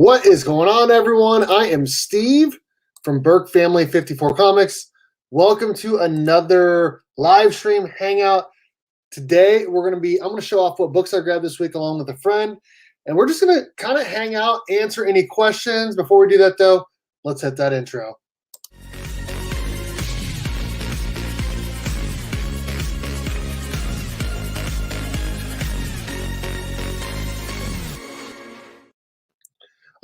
What is going on, everyone? I am Steve from Burke Family 54 Comics. Welcome to another live stream hangout. Today, I'm going to show off what books I grabbed this week along with a friend. And we're just going to kind of hang out, answer any questions. Before we do that, though, let's hit that intro.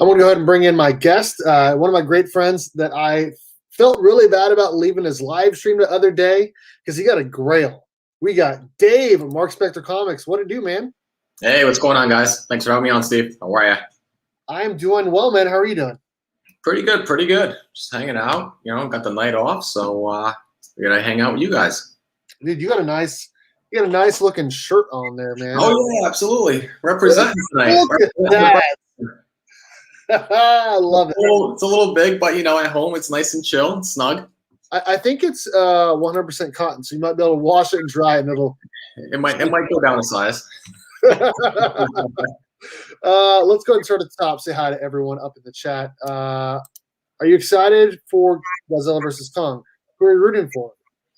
I'm going to go ahead and bring in my guest, one of my great friends that I felt really bad about leaving his live stream the other day because he got a grail. We got Dave of Mark Spector Comics. What it do, man? Hey, what's going on, guys? Thanks for having me on, Steve. How are you? I'm doing well, man. How are you doing? Pretty good, pretty good. Just hanging out. You know, got the night off, so we're gonna hang out with you guys. Dude, you got a nice looking shirt on there, man. Oh yeah, absolutely. Representing tonight. Look at that. I love it. It's a little big, but you know, at home it's nice and chill and snug. I think it's 100% cotton, so you might be able to wash it and dry it, and it might go down a size. let's go ahead and start at the top. Say hi to everyone up in the chat. Are you excited for Godzilla versus Kong? Who are you rooting for?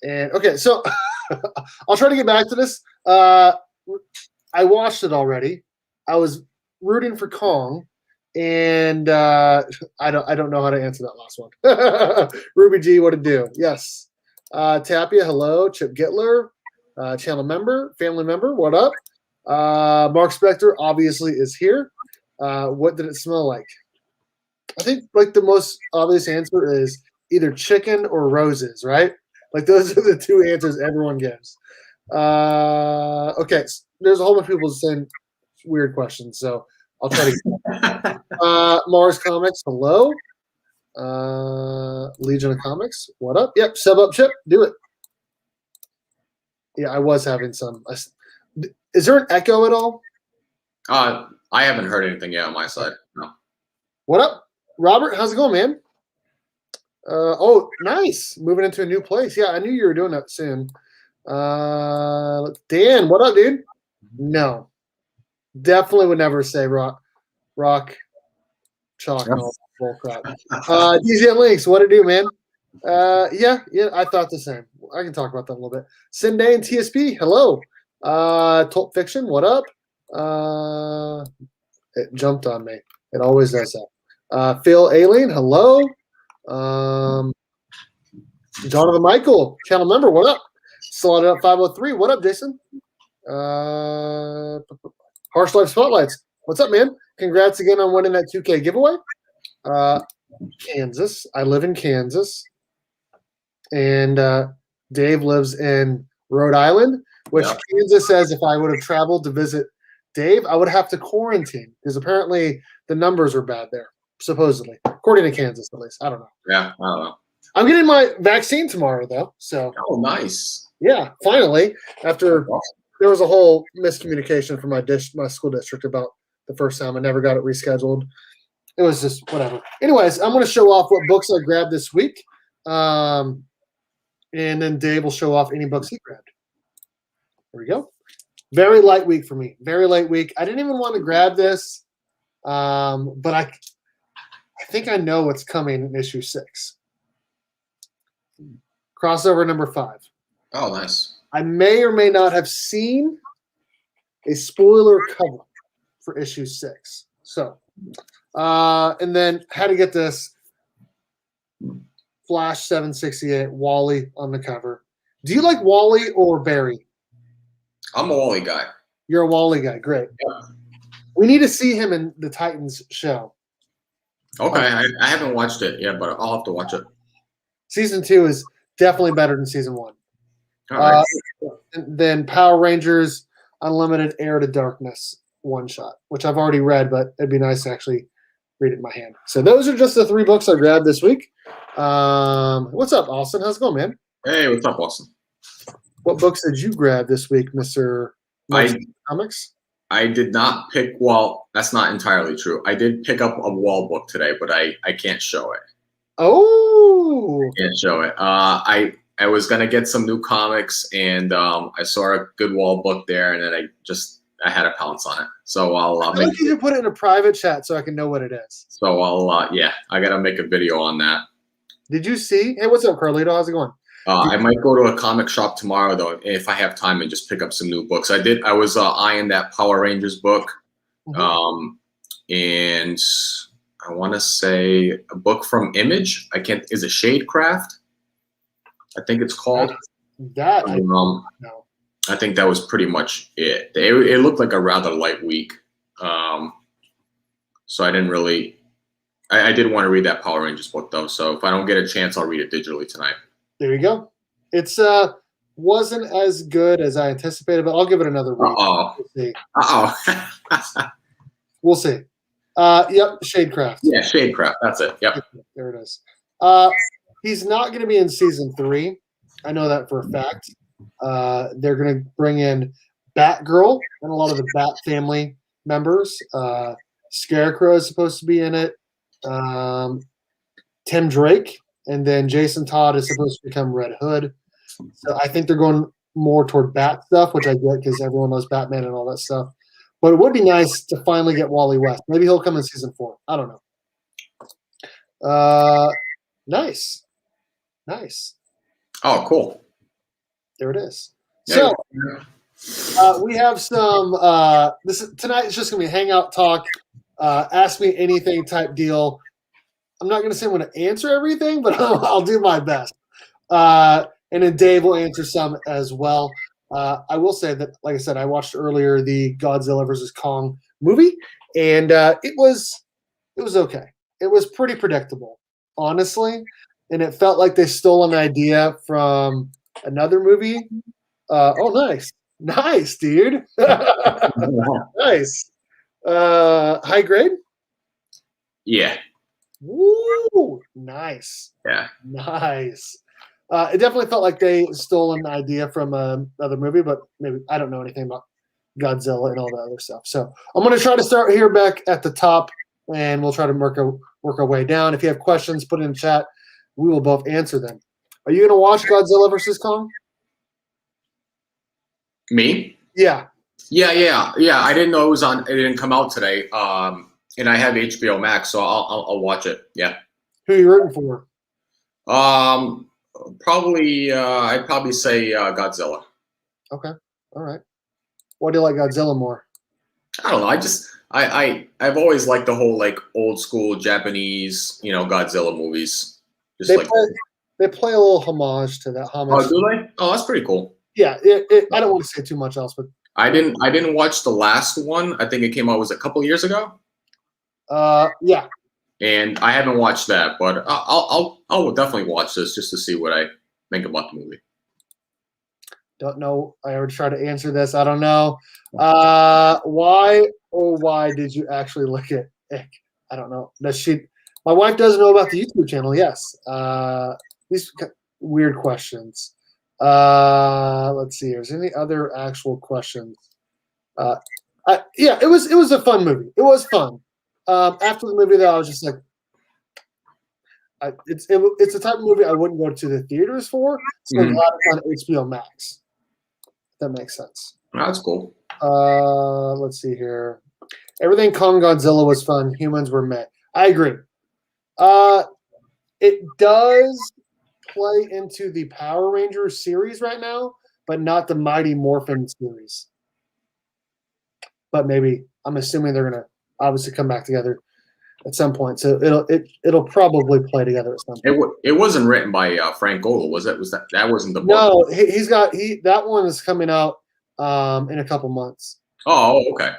And okay, so I'll try to get back to this. I watched it already. I was rooting for Kong. And I don't know how to answer that last one. Ruby G, what to do? Yes. Tapia, hello. Chip Gittler, channel member, family member, what up? Mark Spector obviously is here. What did it smell like? I think like the most obvious answer is either chicken or roses, right? Like those are the two answers everyone gives. Okay, there's a whole bunch of people saying weird questions, so I'll try to get Mars Comics, hello. Legion of Comics, what up? Yep, sub up, Chip, do it. Yeah, I was having some. Is there an echo at all? I haven't heard anything yet on my side. No. What up, Robert? How's it going, man? Oh, nice. Moving into a new place. Yeah, I knew you were doing that soon. Dan, what up, dude? No. Definitely would never say rock, chalk, and all that bull crap. DZ Links, what to do, man? Yeah, I thought the same. I can talk about that a little bit. Cinday and TSP, hello. Tolt Fiction, what up? It jumped on me. It always does that. Phil Alien, hello. Donovan Michael, channel member, what up? Slotted up 503, what up, Jason? Harsh Life Spotlights. What's up, man? Congrats again on winning that 2K giveaway. Kansas. I live in Kansas. And Dave lives in Rhode Island, which Kansas says if I would have traveled to visit Dave, I would have to quarantine because apparently the numbers are bad there, supposedly. According to Kansas, at least. I don't know. Yeah, I don't know. I'm getting my vaccine tomorrow, though. So. Oh, nice. Yeah, finally. After there was a whole miscommunication from my school district about the first time. I never got it rescheduled. It was just whatever. Anyways, I'm going to show off what books I grabbed this week. And then Dave will show off any books he grabbed. There we go. Very light week for me. Very light week. I didn't even want to grab this, but I think I know what's coming in issue 6. Crossover number 5. Oh, nice. I may or may not have seen a spoiler cover for issue 6. So, and then had to get this Flash 768 Wally on the cover. Do you like Wally or Barry? I'm a Wally guy. You're a Wally guy. Great. Yeah. We need to see him in the Titans show. Okay, I haven't watched it yet, but I'll have to watch it. Season 2 is definitely better than season 1. All right. Then Power Rangers Unlimited Heir to Darkness one shot, which I've already read, but it'd be nice to actually read it in my hand. So those are just the 3 books I grabbed this week. What's up, Austin? How's it going, man? Hey, what's up, Austin? What books did you grab this week, Mr. Comics? I did not pick. Well, that's not entirely true. I did pick up a wall book today, but I can't show it. Oh, I can't show it. I was gonna get some new comics, and I saw a good wall book there, and then I had to pounce on it. So I'll I think you should put it in a private chat so I can know what it is. So yeah, I gotta make a video on that. Did you see? Hey, what's up, Carlito? How's it going? I might go to a comic shop tomorrow though, if I have time, and just pick up some new books. I was eyeing that Power Rangers book, and I want to say a book from Image. Is it Shadecraft? I think it's called. I think that was pretty much it. It looked like a rather light week, so I didn't really. I did want to read that Power Rangers book though, so if I don't get a chance, I'll read it digitally tonight. There you go. It's wasn't as good as I anticipated, but I'll give it another read. We'll see. We'll see. Yep, Shadecraft. Yeah, Shadecraft. That's it. Yep. There it is. He's not going to be in season 3. I know that for a fact. They're going to bring in Batgirl and a lot of the Bat family members. Scarecrow is supposed to be in it. Tim Drake, and then Jason Todd is supposed to become Red Hood. So I think they're going more toward Bat stuff, which I get because everyone loves Batman and all that stuff. But it would be nice to finally get Wally West. Maybe he'll come in season 4. I don't know. Nice. Oh, cool. There it is. So we have some. Tonight is just gonna be a hangout talk. Ask me anything type deal. I'm not gonna say I'm gonna answer everything, but I'll do my best. And then Dave will answer some as well. I will say that, like I said, I watched earlier the Godzilla versus Kong movie, and it was okay. It was pretty predictable, honestly, and it felt like they stole an idea from another movie. Nice, dude. Nice. High grade? Yeah. Woo! Nice. Yeah. Nice. It definitely felt like they stole an idea from another movie, but maybe I don't know anything about Godzilla and all that other stuff. So I'm going to try to start here back at the top, and we'll try to work our way down. If you have questions, put it in chat. We will both answer them. Are you going to watch Godzilla versus Kong? Me? Yeah. Yeah. I didn't know it was on. It didn't come out today. And I have HBO Max, so I'll watch it. Yeah. Who are you rooting for? I'd probably say Godzilla. Okay. All right. Why do you like Godzilla more? I don't know. I've always liked the whole like old school Japanese, Godzilla movies. They play a little homage to that. Oh, do they? Oh, that's pretty cool. Yeah. I don't want to say too much else, but I didn't watch the last one. I think it came out a couple years ago. Yeah. And I haven't watched that, but I'll definitely watch this just to see what I think about the movie. Don't know. I already tried to answer this. I don't know. Why did you actually look at Ick? I don't know. My wife does know about the YouTube channel. Yes. These weird questions. Let's see. Is there any other actual questions? Yeah, it was a fun movie. It was fun. After the movie, though, I was just like, it's the type of movie I wouldn't go to the theaters for. So I'm glad it's on HBO Max. If that makes sense. That's cool. Let's see here. Everything Kong Godzilla was fun. Humans were meh. I agree. It does play into the Power Rangers series right now, but not the Mighty Morphin series. But maybe I'm assuming they're gonna obviously come back together at some point. So it'll probably play together at some point. It wasn't written by Frank Gogol, was it? That wasn't the book? No, that one is coming out in a couple months. Oh, okay.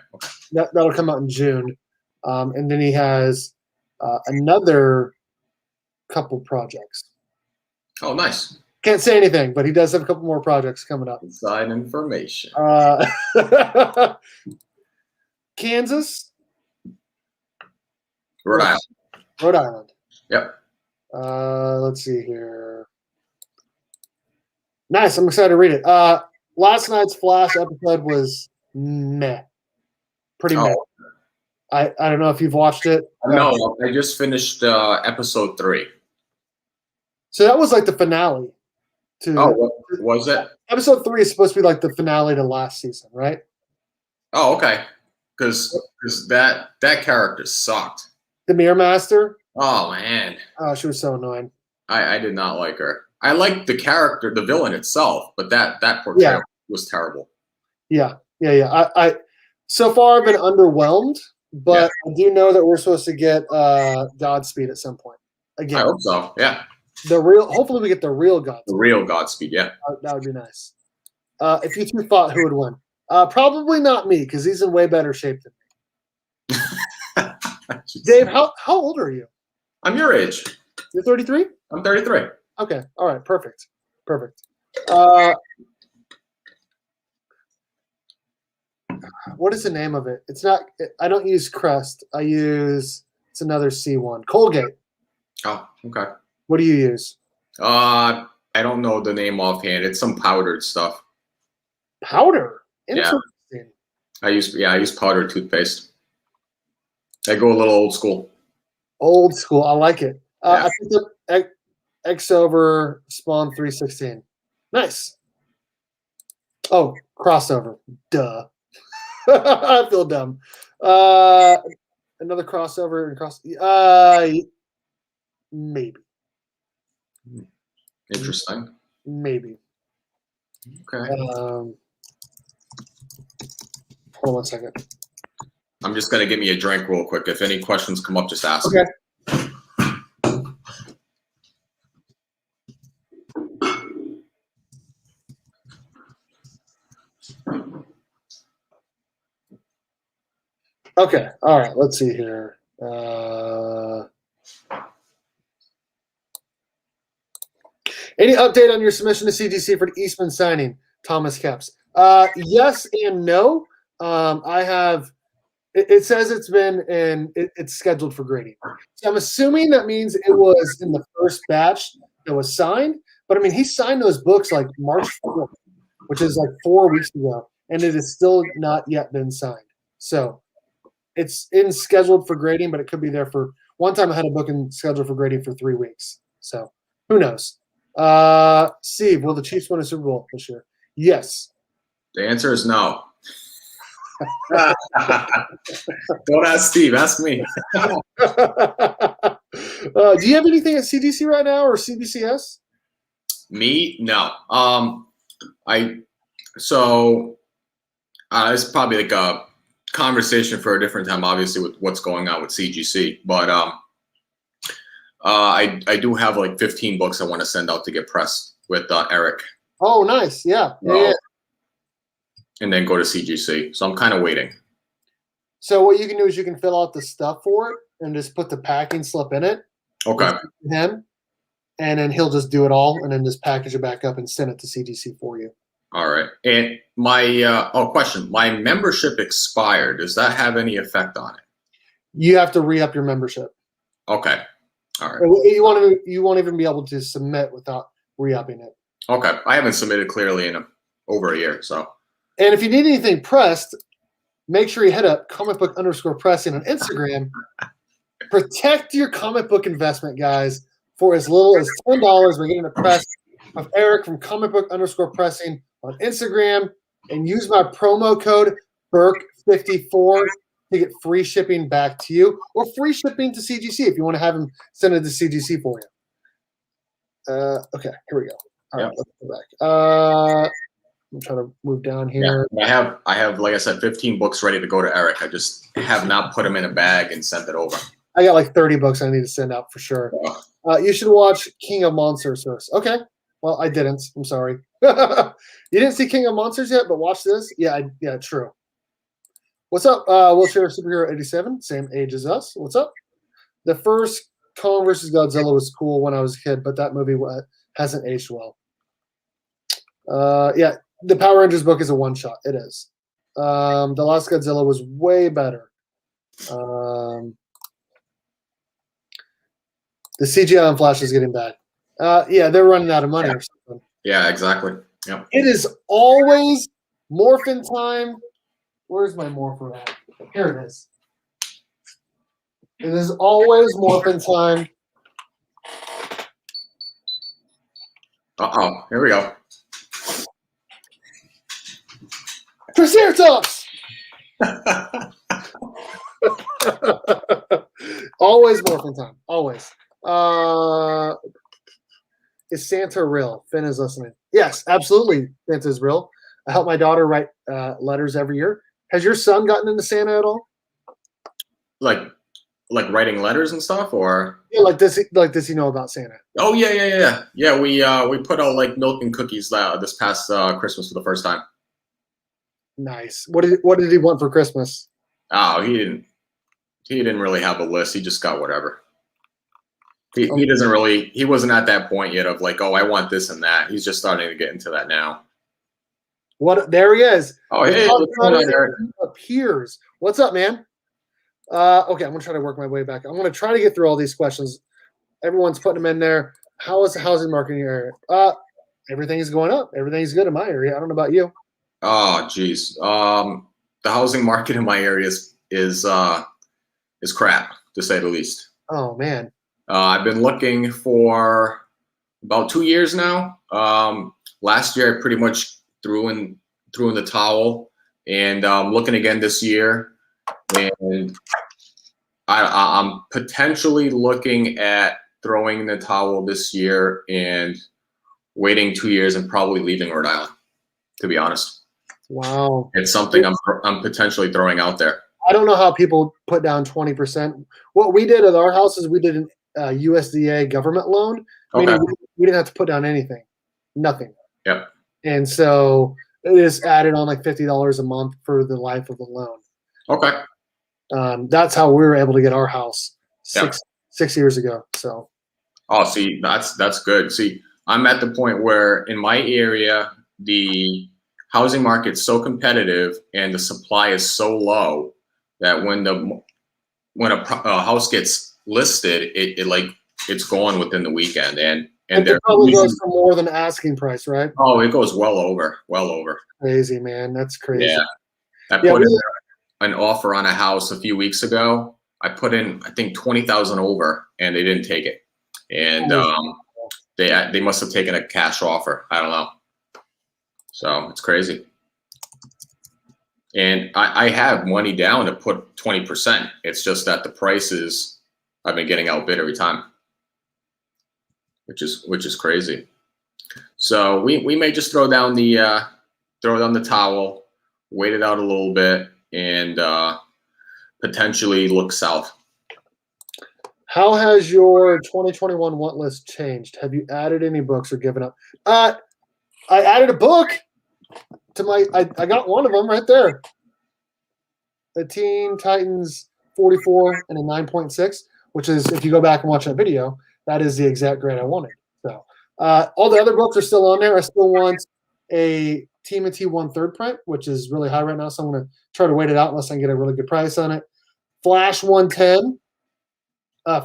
That'll come out in June, and then he has another couple projects. Oh, nice. Can't say anything, but he does have a couple more projects coming up. Inside information. Kansas. Rhode Island. Rhode Island. Yep. Let's see here. Nice. I'm excited to read it. Last night's Flash episode was meh. Pretty meh. I don't know if you've watched it. No, I just finished episode 3. So that was like the finale. What was it? Episode 3 is supposed to be like the finale to last season, right? Oh, okay. Because that character sucked. The Mirror Master. Oh man. Oh, she was so annoying. I did not like her. I liked the character, the villain itself, but that portrayal was terrible. Yeah. I so far I've been underwhelmed, but I do know that we're supposed to get Godspeed at some point. Again, I hope so. Yeah. Hopefully we get the real Godspeed. The real Godspeed. Yeah. That would be nice. If you two thought who would win, probably not me because he's in way better shape than me. Dave, how old are you? I'm your age. You're 33? I'm 33. Okay. All right. Perfect. What is the name of it? It's not. I don't use Crest. It's another C1. Colgate. Oh, okay. What do you use? I don't know the name offhand. It's some powdered stuff. Powder. Interesting. Yeah. I use powdered toothpaste. I go a little old school. Old school. I like it. I picked up X over Spawn 316. Nice. Oh, crossover. Duh. I feel dumb. Another crossover and cross. Maybe. Interesting. Maybe. Okay. Hold on 1 second. I'm just gonna give me a drink real quick. If any questions come up, just ask. Okay. Okay. All right. Let's see here. Any update on your submission to CGC for the Eastman signing, Thomas Kepps? Yes and no. I have. It says it's been and it's scheduled for grading. So I'm assuming that means it was in the first batch that was signed. But I mean, he signed those books like March 4th, which is like 4 weeks ago, and it has still not yet been signed. So it's scheduled for grading, but it could be there for one time. I had a book scheduled for grading for 3 weeks. So who knows? Steve, will the Chiefs win a Super Bowl this year? Yes. The answer is no. Don't ask Steve. Ask me. Do you have anything at CDC right now or CBCS? Me? No. It's probably like a conversation for a different time, obviously, with what's going on with CGC. But I do have like 15 books I want to send out to get pressed with Eric. Oh, nice. Yeah. And then go to CGC. So I'm kind of waiting. So what you can do is you can fill out the stuff for it and just put the packing slip in it. Okay. Him, and then he'll just do it all and then just package it back up and send it to CGC for you. All right. And my question. My membership expired. Does that have any effect on it? You have to re-up your membership. Okay. All right. You won't even be able to submit without re-upping it. Okay. I haven't submitted clearly in over a year, so. And if you need anything pressed, make sure you hit up comic_book_pressing on Instagram. Protect your comic book investment, guys, for as little as $10. We're getting a press of Eric from comic_book_pressing on Instagram, and use my promo code Burke54 to get free shipping back to you, or free shipping to CGC if you want to have him send it to CGC for you. Okay, here we go. All right, let's go back. I'm trying to move down here. Yeah, I have, like I said, 15 books ready to go to Eric. I just have not put them in a bag and sent it over. I got like 30 books I need to send out for sure. You should watch King of Monsters first. Okay. Well, I didn't. I'm sorry. You didn't see King of Monsters yet, but watch this. Yeah, true. What's up? Wheelchair Superhero 87, same age as us. What's up? The first Kong versus Godzilla was cool when I was a kid, but that movie hasn't aged well. Yeah, the Power Rangers book is a one-shot. It is. The Last Godzilla was way better. The CGI on Flash is getting bad. Yeah, they're running out of money or something. Yeah, exactly. Yep. It is always Morphin time. Where's my Morphin at? Here it is. It is always Morphin time. Uh-oh. Here we go. Triceratops! Always Morphin time. Always. Is Santa real? Finn is listening. Yes, absolutely. Santa's real. I help my daughter write letters every year. Has your son gotten into Santa at all? Like writing letters and stuff, or Yeah, does he know about Santa? oh yeah. We put out like milk and cookies this past Christmas for the first time. Nice. What did he want for Christmas? Oh, he didn't really have a list. He just got whatever. He wasn't at that point yet of like, oh, I want this and that. He's just starting to get into that now. There he is. Oh, hey, what's going on, Eric? Appears. What's up, man? Okay, I'm gonna try to work my way back. I'm gonna try to get through all these questions. Everyone's putting them in there. How is the housing market in your area? Everything is going up. Everything's good in my area. I don't know about you. Oh, geez. The housing market in my area is crap, to say the least. Oh man. I've been looking for about 2 years now. Last year, I pretty much threw in the towel, and looking again this year, and I'm potentially looking at throwing in the towel this year and waiting 2 years and probably leaving Rhode Island. To be honest, wow, it's something I'm potentially throwing out there. I don't know how people put down 20%. What we did at our house is we did an USDA government loan, meaning we didn't have to put down anything, nothing. Yep. And so it is added on like $50 a month for the life of the loan. Okay. That's how we were able to get our house six years ago. So. Oh, see, that's good. See, I'm at the point where in my area, the housing market's so competitive and the supply is so low that when a house gets listed, it's gone within the weekend, and it probably goes for more than asking price, right? Oh, it goes well over. Crazy, man, that's crazy. Yeah, I put in an offer on a house a few weeks ago. I put in, I think, 20,000 over, and they didn't take it, and they must have taken a cash offer. I don't know. So it's crazy. And I have money down to put 20%. It's just that the prices, I've been getting outbid every time, which is crazy. So we may just throw down the towel, wait it out a little bit, and potentially look south. How has your 2021 want list changed? Have you added any books or given up? I added a book to my. I got one of them right there. The Teen Titans 44 and a 9.6, which is, if you go back and watch that video, that is the exact grade I wanted. So all the other books are still on there. I still want a TMNT 1/3 print, which is really high right now, so I'm going to try to wait it out unless I can get a really good price on it. Flash 110,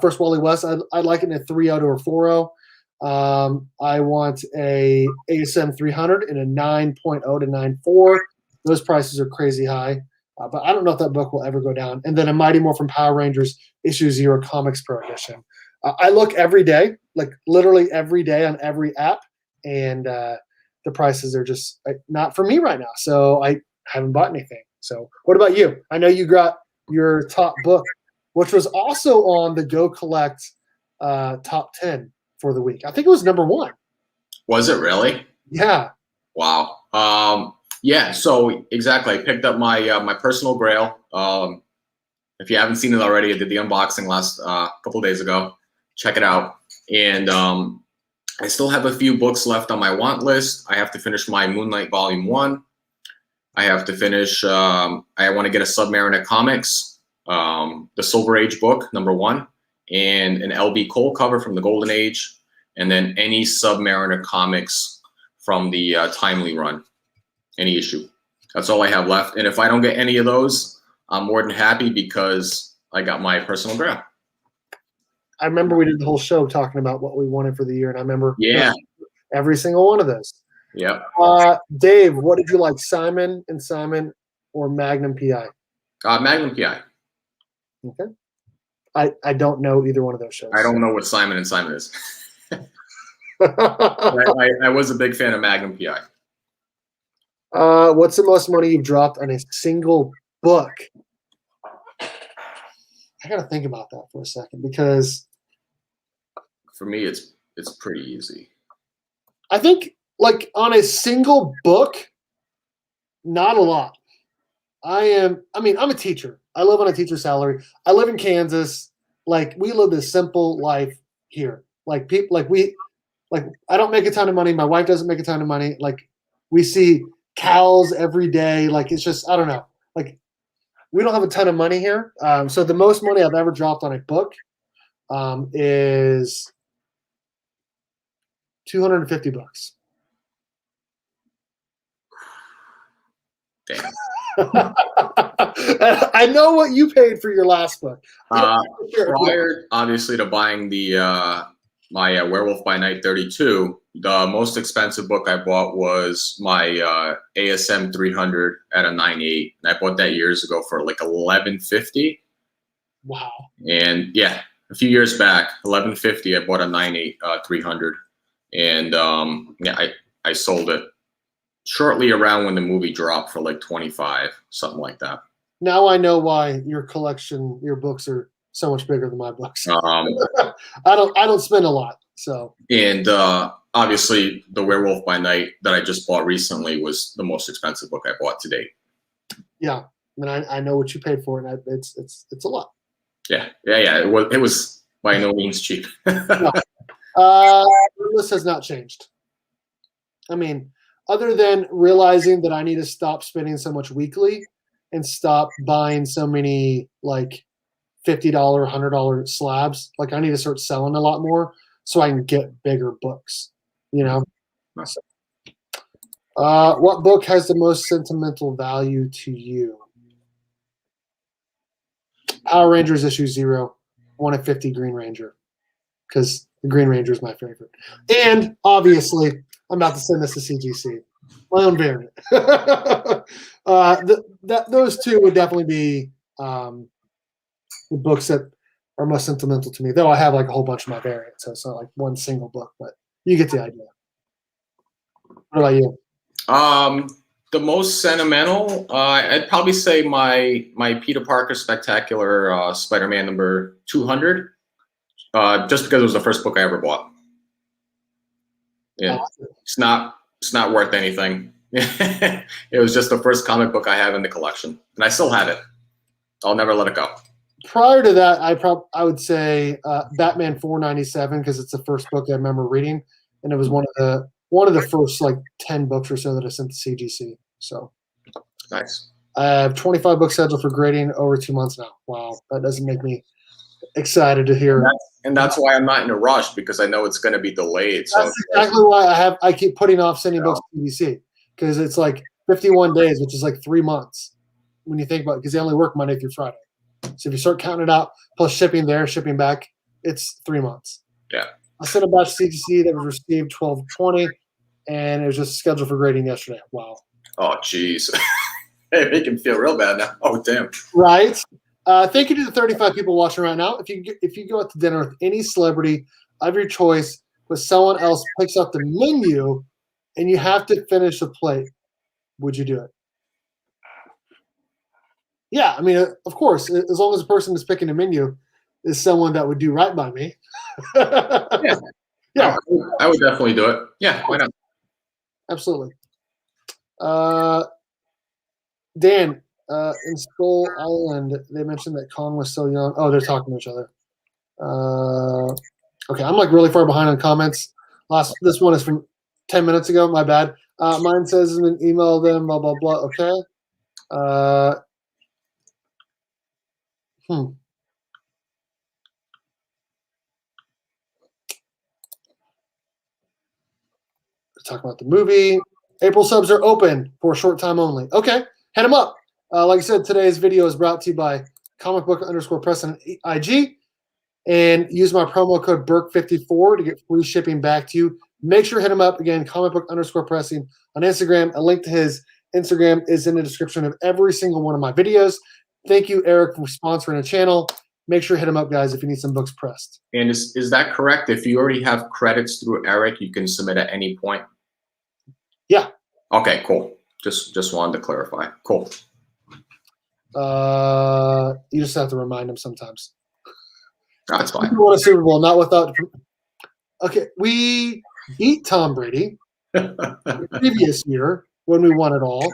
First Wally West. I'd like it in a 3.0 or 4.0. I want a ASM 300 in a 9.0 to 9.4. Those prices are crazy high, but I don't know if that book will ever go down. And then a Mighty Morphin Power Rangers Issue 0 Comics Pro Edition. I look every day, like literally every day on every app, and the prices are just not for me right now. So I haven't bought anything. So what about you? I know you got your top book, which was also on the Go Collect top 10 for the week. I think it was number 1. Was it really? Yeah. Wow. Yeah. So exactly, I picked up my my personal Grail. If you haven't seen it already, I did the unboxing last couple days ago. Check it out. And I still have a few books left on my want list. I have to finish my Moonlight Volume 1. I have to finish. I want to get a Submariner Comics, the Silver Age book, number 1. And an LB Cole cover from the Golden Age, and then any Submariner comics from the Timely run, any issue. That's all I have left. And if I don't get any of those, I'm more than happy because I got my personal Grail. I remember we did the whole show talking about what we wanted for the year, and I remember every single one of those. Yep. Dave, what did you like, Simon & Simon or Magnum PI? Magnum PI. Okay. I don't know either one of those shows. I don't know what Simon & Simon is. I was a big fan of Magnum PI. What's the most money you've dropped on a single book. I gotta think about that for a second because For me, it's pretty easy. I think like on a single book, not a lot. I'm a teacher. I live on a teacher salary. I live in Kansas. Like we live this simple life here. Like people like I don't make a ton of money. My wife doesn't make a ton of money. Like we see cows every day. Like it's just I don't know. Like we don't have a ton of money here. So the most money I've ever dropped on a book is $250. Damn. I know what you paid for your last book. Prior, obviously, to buying the my Werewolf by Night 32, the most expensive book I bought was my ASM 300 at a 9.8, and I bought that years ago for like $11.50. Wow. And yeah, a few years back, $11.50, I bought a 9.8 300, and yeah, I sold it shortly around when the movie dropped for like 25, something like that. Now I know why your collection, your books are so much bigger than my books. I don't spend a lot, so. And obviously, the Werewolf by Night that I just bought recently was the most expensive book I bought to date. Yeah, I know what you paid for, and it's a lot. Yeah. It was by no means cheap. No. The list has not changed. I mean, other than realizing that I need to stop spending so much weekly and stop buying so many like $50, $100 slabs. Like I need to start selling a lot more so I can get bigger books, you know? Nice. What book has the most sentimental value to you? Power Rangers issue 0, 1 of 50 Green Ranger, because the Green Ranger is my favorite. And obviously, I'm about to send this to CGC. My own variant. Those two would definitely be the books that are most sentimental to me. Though I have like a whole bunch of my variants, so it's not like one single book, but you get the idea. What about you? The most sentimental, I'd probably say my Peter Parker Spectacular Spider-Man number 200, just because it was the first book I ever bought. Yeah, it's not worth anything. It was just the first comic book I have in the collection, and I still have it. I'll never let it go. Prior to that, I would say Batman 497 because it's the first book I remember reading, and it was one of the first like 10 books or so that I sent to CGC. So nice. I have 25 books scheduled for grading over 2 months now. Wow, that doesn't make me excited to hear. And that's why I'm not in a rush, because I know it's going to be delayed. That's exactly why I keep putting off sending books to CGC, because it's like 51 days, which is like 3 months when you think about it, because they only work Monday through Friday. So if you start counting it out, plus shipping there, shipping back, it's 3 months. Yeah. I sent a batch to CGC that was received 12/20, and it was just scheduled for grading yesterday. Wow. Oh, jeez. Hey, make him feel real bad now. Oh, damn. Right. Thank you to the 35 people watching right now. If you go out to dinner with any celebrity of your choice, but someone else picks up the menu, and you have to finish the plate, would you do it? Yeah, I mean, of course, as long as the person who's picking the menu is someone that would do right by me. Yeah. Yeah. I would definitely do it. Yeah, why not? Absolutely. Dan, in Skull Island, they mentioned that Kong was so young. Oh, they're talking to each other. Okay, I'm like really far behind on comments. This one is from 10 minutes ago. My bad. Mine says in an email them, blah, blah, blah. Okay. Talk about the movie. April subs are open for a short time only. Okay, head them up. Like I said, today's video is brought to you by comicbook_press on IG. And use my promo code Burke54 to get free shipping back to you. Make sure to hit him up. Again, comicbook_pressing on Instagram. A link to his Instagram is in the description of every single one of my videos. Thank you, Eric, for sponsoring the channel. Make sure to hit him up, guys, if you need some books pressed. And is that correct? If you already have credits through Eric, you can submit at any point? Yeah. Okay, cool. Just wanted to clarify. Cool. You just have to remind them sometimes. No, that's We fine. won a Super Bowl, not without. Okay, we beat Tom Brady the previous year when we won it all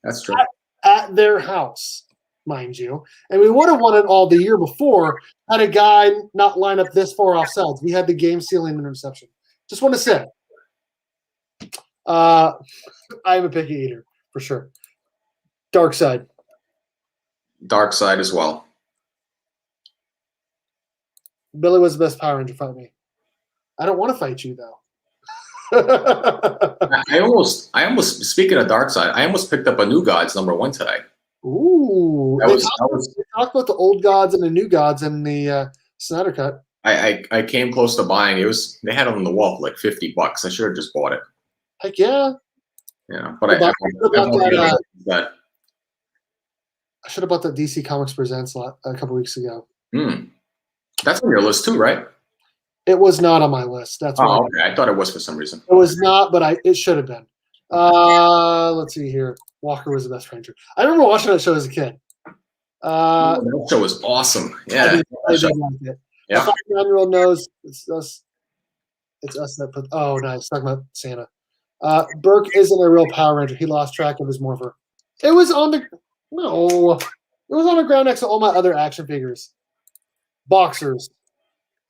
That's true. at their house, mind you, and we would have won it all the year before had a guy not line up this far off sides. We had the game-sealing interception. Just want to say, I'm a picky eater for sure. Dark side. Dark side as well. Billy was the best Power Ranger. Fight me. I don't want to fight you though. I almost speaking of dark side, I almost picked up a New Gods #1 today. Ooh, they talked about the old gods and the new gods in the Snyder Cut. I came close to buying. They had it on the wall for like $50. I should have just bought it. Heck yeah. Yeah, but I should have bought that DC Comics Presents a couple weeks ago. That's on your list too, right? It was not on my list. That's why. Okay. I thought it was for some reason. It was not, but it should have been. Let's see here. Walker was the best Ranger. I remember watching that show as a kid. That show was awesome. Yeah, I did like it. Yeah. The 5-9-year-old knows it's us. It's us that put. Oh, nice. Talking about Santa. Burke isn't a real Power Ranger. He lost track of his morpher. It was on the ground next to all my other action figures. Boxers.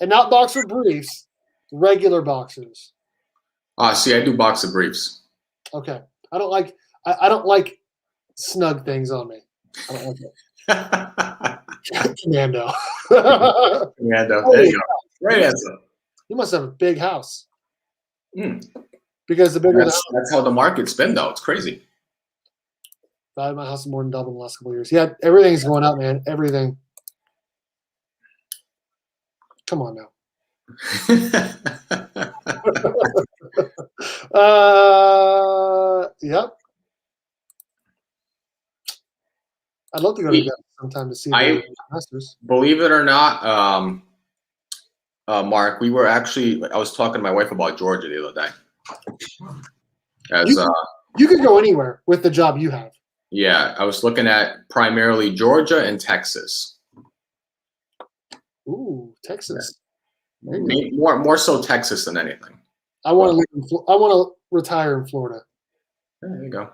And not boxer briefs, regular boxers. See, I do boxer briefs. Okay. I don't like snug things on me. I don't like it. Commando. Commando. There you go. Great answer. You must have a big house. Because the bigger that's how the market's been, though. It's crazy. Value my house is more than double in the last couple of years. Yeah, everything's going up, man. Everything. Come on now. Yep. I'd love to go to the sometime to see the Masters. Believe it or not, Mark, I was talking to my wife about Georgia the other day. You could go anywhere with the job you have. Yeah, I was looking at primarily Georgia and Texas. Ooh, Texas. More so Texas than anything. I want to retire in Florida. There you go.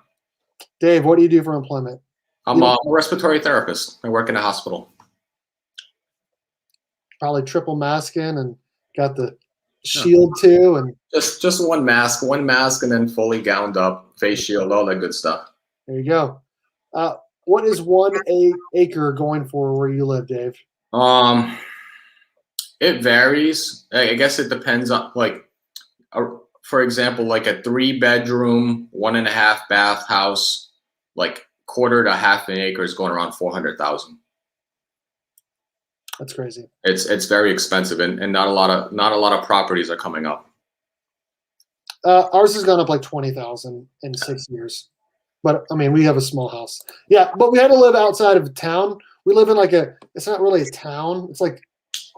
Dave, what do you do for employment? I'm a respiratory therapist. I work in a hospital. Probably triple masking and got the shield too, and just one mask, and then fully gowned up, face shield, all that good stuff. There you go. What is 1 acre going for where you live, Dave? It varies. I guess it depends on for example, like a 3-bedroom, 1.5 bath house, like quarter to half an acre is going around $400,000. That's crazy. It's very expensive, and not a lot of properties are coming up. Ours has gone up like 20,000 in 6 years, but I mean we have a small house. Yeah, but we had to live outside of town. We live in it's not really a town. It's like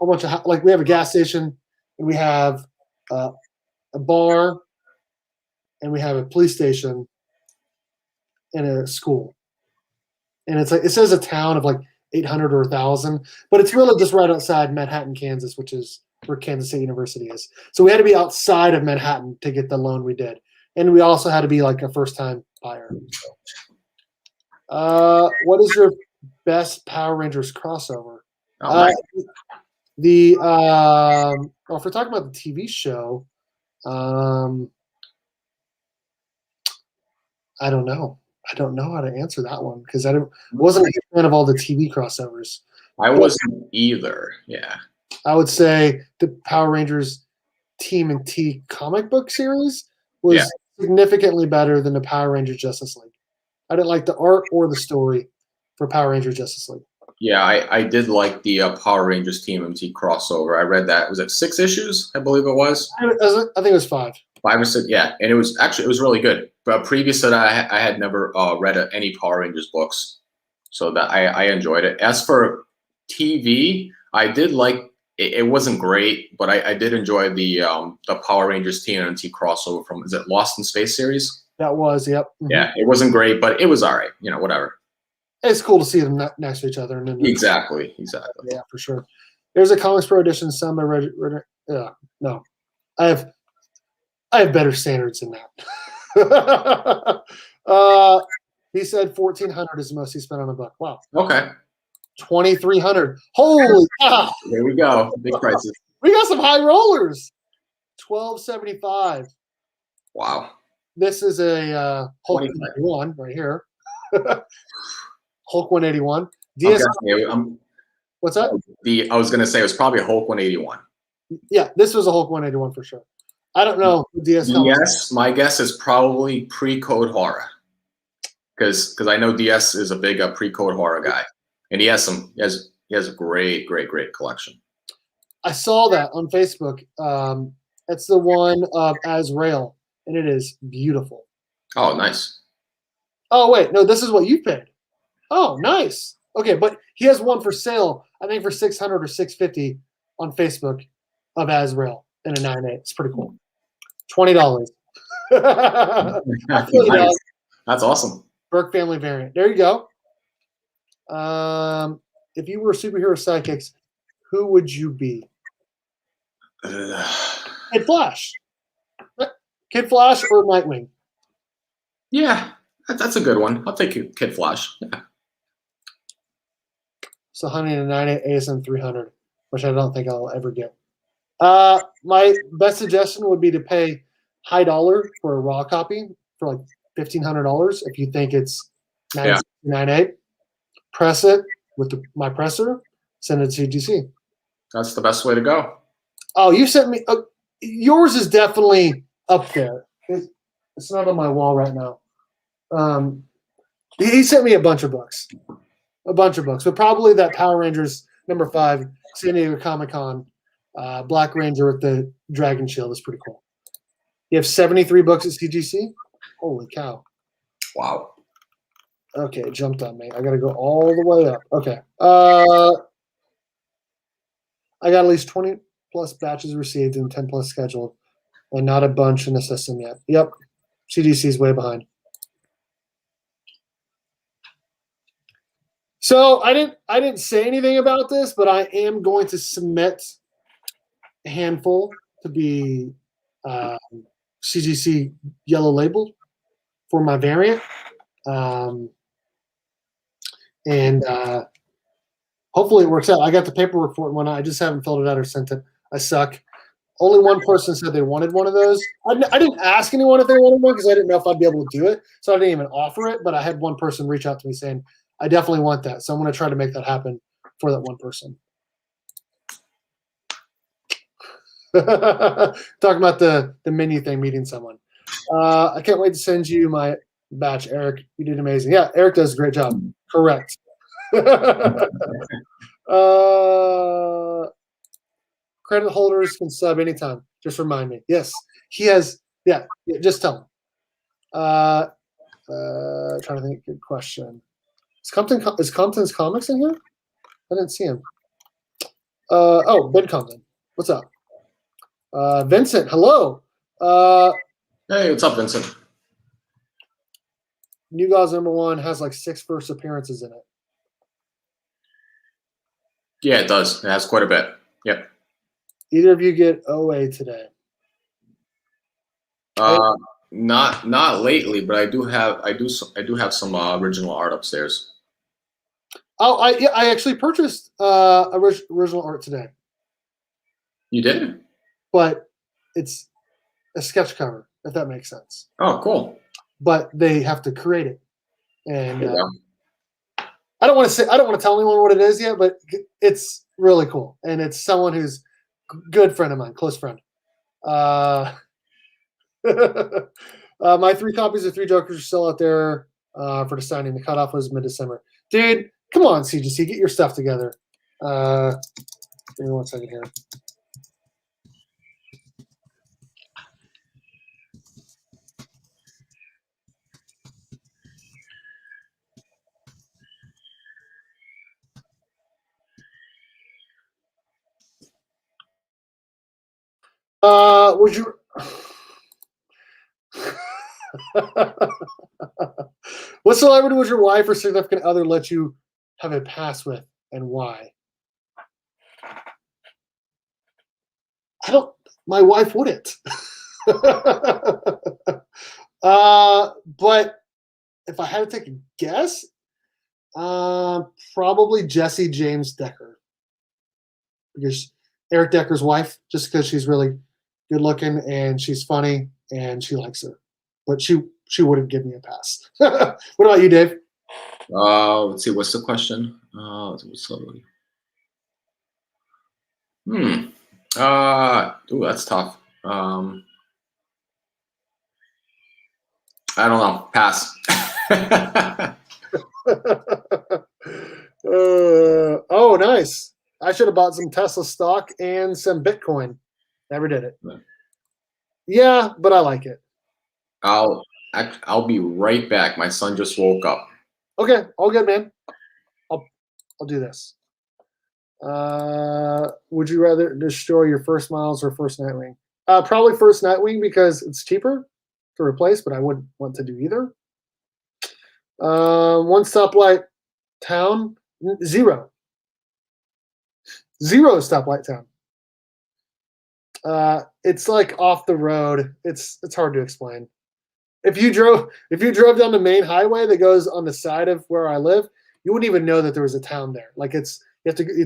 a bunch of we have a gas station, and we have a bar, and we have a police station, and a school. And it's it says a town of 800 or 1,000, but it's really just right outside Manhattan, Kansas, which is where Kansas State University is. So we had to be outside of Manhattan to get the loan we did, and we also had to be a first-time buyer. What is your best Power Rangers crossover? If we're talking about the TV show, I don't know. I don't know how to answer that one because wasn't a huge fan of all the TV crossovers. I wasn't either. Yeah. I would say the Power Rangers TMNT comic book series was significantly better than the Power Rangers Justice League. I didn't like the art or the story for Power Rangers Justice League. Yeah, I did like the Power Rangers TMNT crossover. I read that. Was it 6 issues? I believe it was. I think it was 5. 5 or 6, yeah. And it was really good. But previous to that, I had never read any Power Rangers books, so that I enjoyed it. As for TV, I did like it. It wasn't great, but I did enjoy the Power Rangers TMNT crossover from, is it Lost in Space series? That was, yep. Mm-hmm. Yeah, it wasn't great, but it was all right. Whatever. It's cool to see them next to each other. And then Exactly. Yeah, for sure. There's a Comics Pro edition. Some by no, I have better standards than that. He said 1,400 is the most he spent on a book. Wow. Okay. 2,300. Holy cow! There we go. Big prices. We got some high rollers. 1,275. Wow. This is a Hulk 181 right here. Hulk 181. DS. Okay. What's that? I was gonna say it was probably a Hulk 181. Yeah, this was a Hulk 181 for sure. I don't know. DS. My guess is probably pre-code horror, because I know DS is a big pre-code horror guy, and he has a great collection. I saw that on Facebook. It's the one of Azrael, and it is beautiful. Oh, nice. Oh wait, no, this is what you paid. Oh, nice. Okay, but he has one for sale, I think for 600 or 650 on Facebook of Azrael in a 9.8. It's pretty cool. $20. Nice. That's awesome. Burke family variant. There you go. If you were superhero sidekicks, who would you be? Kid Flash. Kid Flash or Nightwing? Yeah, that's a good one. I'll take Kid Flash. Yeah. So hunting a 9.8 ASM 300, which I don't think I'll ever get. My best suggestion would be to pay high dollar for a raw copy for like $1,500 if you think it's 9.8. Press it with my presser, send it to CGC. That's the best way to go. Oh, you sent me. Yours is definitely up there. It's not on my wall right now. He sent me a bunch of books, but probably that Power Rangers #5 San Diego Comic-Con Black Ranger with the Dragon Shield is pretty cool. You have 73 books at CGC? Holy cow. Wow. Okay, it jumped on me. I got to go all the way up. Okay. I got at least 20 plus batches received and 10 plus scheduled, and not a bunch in the system yet. Yep. CGC is way behind. So I didn't say anything about this, but I am going to submit a handful to be CGC yellow labeled for my variant. And hopefully it works out. I got the paperwork for it when I just haven't filled it out or sent it. I suck. Only one person said they wanted one of those. I didn't ask anyone if they wanted one because I didn't know if I'd be able to do it. So I didn't even offer it, but I had one person reach out to me saying, I definitely want that. So I'm going to try to make that happen for that one person. Talking about the menu thing, meeting someone. I can't wait to send you my batch, Eric. You did amazing. Yeah, Eric does a great job. Correct. Credit holders can sub anytime. Just remind me. Yes, he has. Yeah, just tell him. Trying to think. Good question. Is Compton's Comics in here? I didn't see him. Oh, Ben Compton. What's up? Vincent, hello. Hey, what's up, Vincent? New Gods #1 has like 6 first appearances in it. Yeah, it does. It has quite a bit. Yep. Either of you get OA today? Not lately, but I do have some original art upstairs. Oh, I actually purchased original art today. You did? But it's a sketch cover, if that makes sense. Oh, cool. But they have to create it, and I don't want to tell anyone what it is yet, but it's really cool, and it's someone who's a good friend of mine, close friend. My 3 copies of 3 Jokers are still out there for the signing. The cutoff was mid-December. Dude, come on, CGC, get your stuff together. Give me 1 second here. Would you What celebrity would your wife or significant other let you have a pass with, and why? My wife wouldn't. But if I had to take a guess, probably Jesse James Decker, because Eric Decker's wife, just because she's really good looking and she's funny and she likes it, but she wouldn't give me a pass. What about you, Dave? Let's see. What's the question? Slowly. Ooh, that's tough. I don't know. Pass. Oh, nice. I should have bought some Tesla stock and some Bitcoin. Never did it. Yeah, but I like it. I'll be right back. My son just woke up. Okay, all good, man. I'll do this. Would you rather destroy your first miles or first Nightwing? Probably first Nightwing because it's cheaper to replace, but I wouldn't want to do either. One stoplight town, zero. Zero stoplight town. It's like off the road. It's hard to explain. If you drove down the main highway that goes on the side of where I live, you wouldn't even know that there was a town there. Like you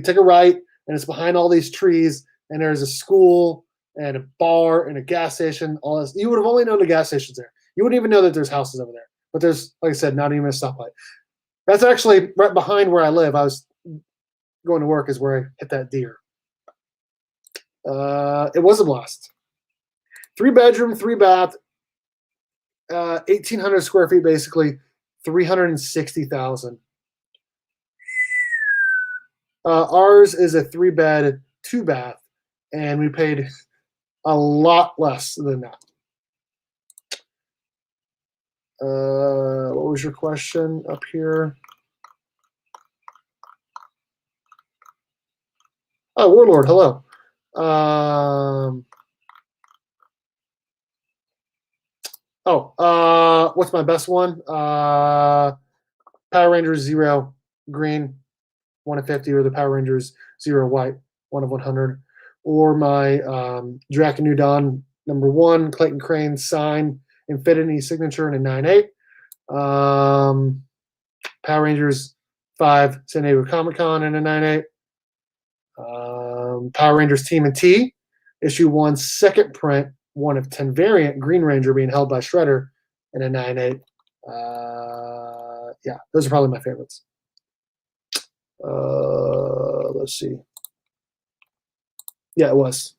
take a right and it's behind all these trees and there's a school and a bar and a gas station. All this, you would have only known the gas stations there. You wouldn't even know that there's houses over there. But there's, like I said, not even a stoplight. That's actually right behind where I live. I was going to work is where I hit that deer. It was a blast. 3-bedroom, 3-bath, 1,800 square feet, basically 360,000. Ours is a 3-bed, 2-bath, and we paid a lot less than that. What was your question up here? Oh, Warlord, hello. What's my best one? Power Rangers 0 green, 1 of 50, or the Power Rangers 0 white, 1 of 100, or my Draken New Dawn #1 Clayton Crane sign Infinity signature in a 9/8. Power Rangers 5 San Diego Comic-Con in a 9/8. Power Rangers Team and T issue 1 second print, 1 of 10 variant Green Ranger being held by Shredder in a 9/8. Yeah, those are probably my favorites. Let's see. Yeah, it was.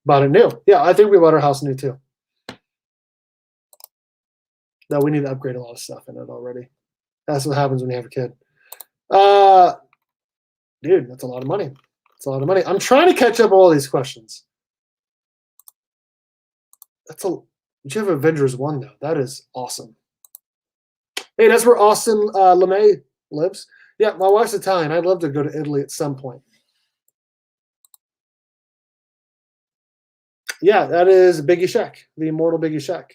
Bought it new. Yeah, I think we bought our house new too. No, we need to upgrade a lot of stuff in it already. That's what happens when you have a kid. Dude, that's a lot of money. That's a lot of money. I'm trying to catch up all these questions. Did you have Avengers 1 though? That is awesome. Hey, that's where Austin LeMay lives. Yeah, my wife's Italian. I'd love to go to Italy at some point. Yeah, that is Biggie Sheck, the immortal Biggie Sheck,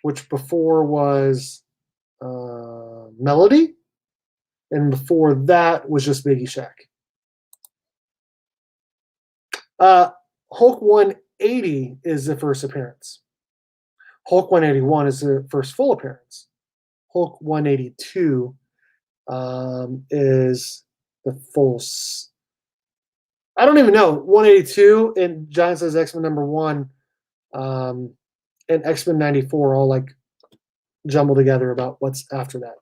which before was Melody, and before that was just Biggie Sheck. Hulk 180 is the first appearance. Hulk 181 is the first full appearance. Hulk 182 is the full. I don't even know. 182 and Giant Size X-Men #1 and X-Men 94 all like jumbled together about what's after that.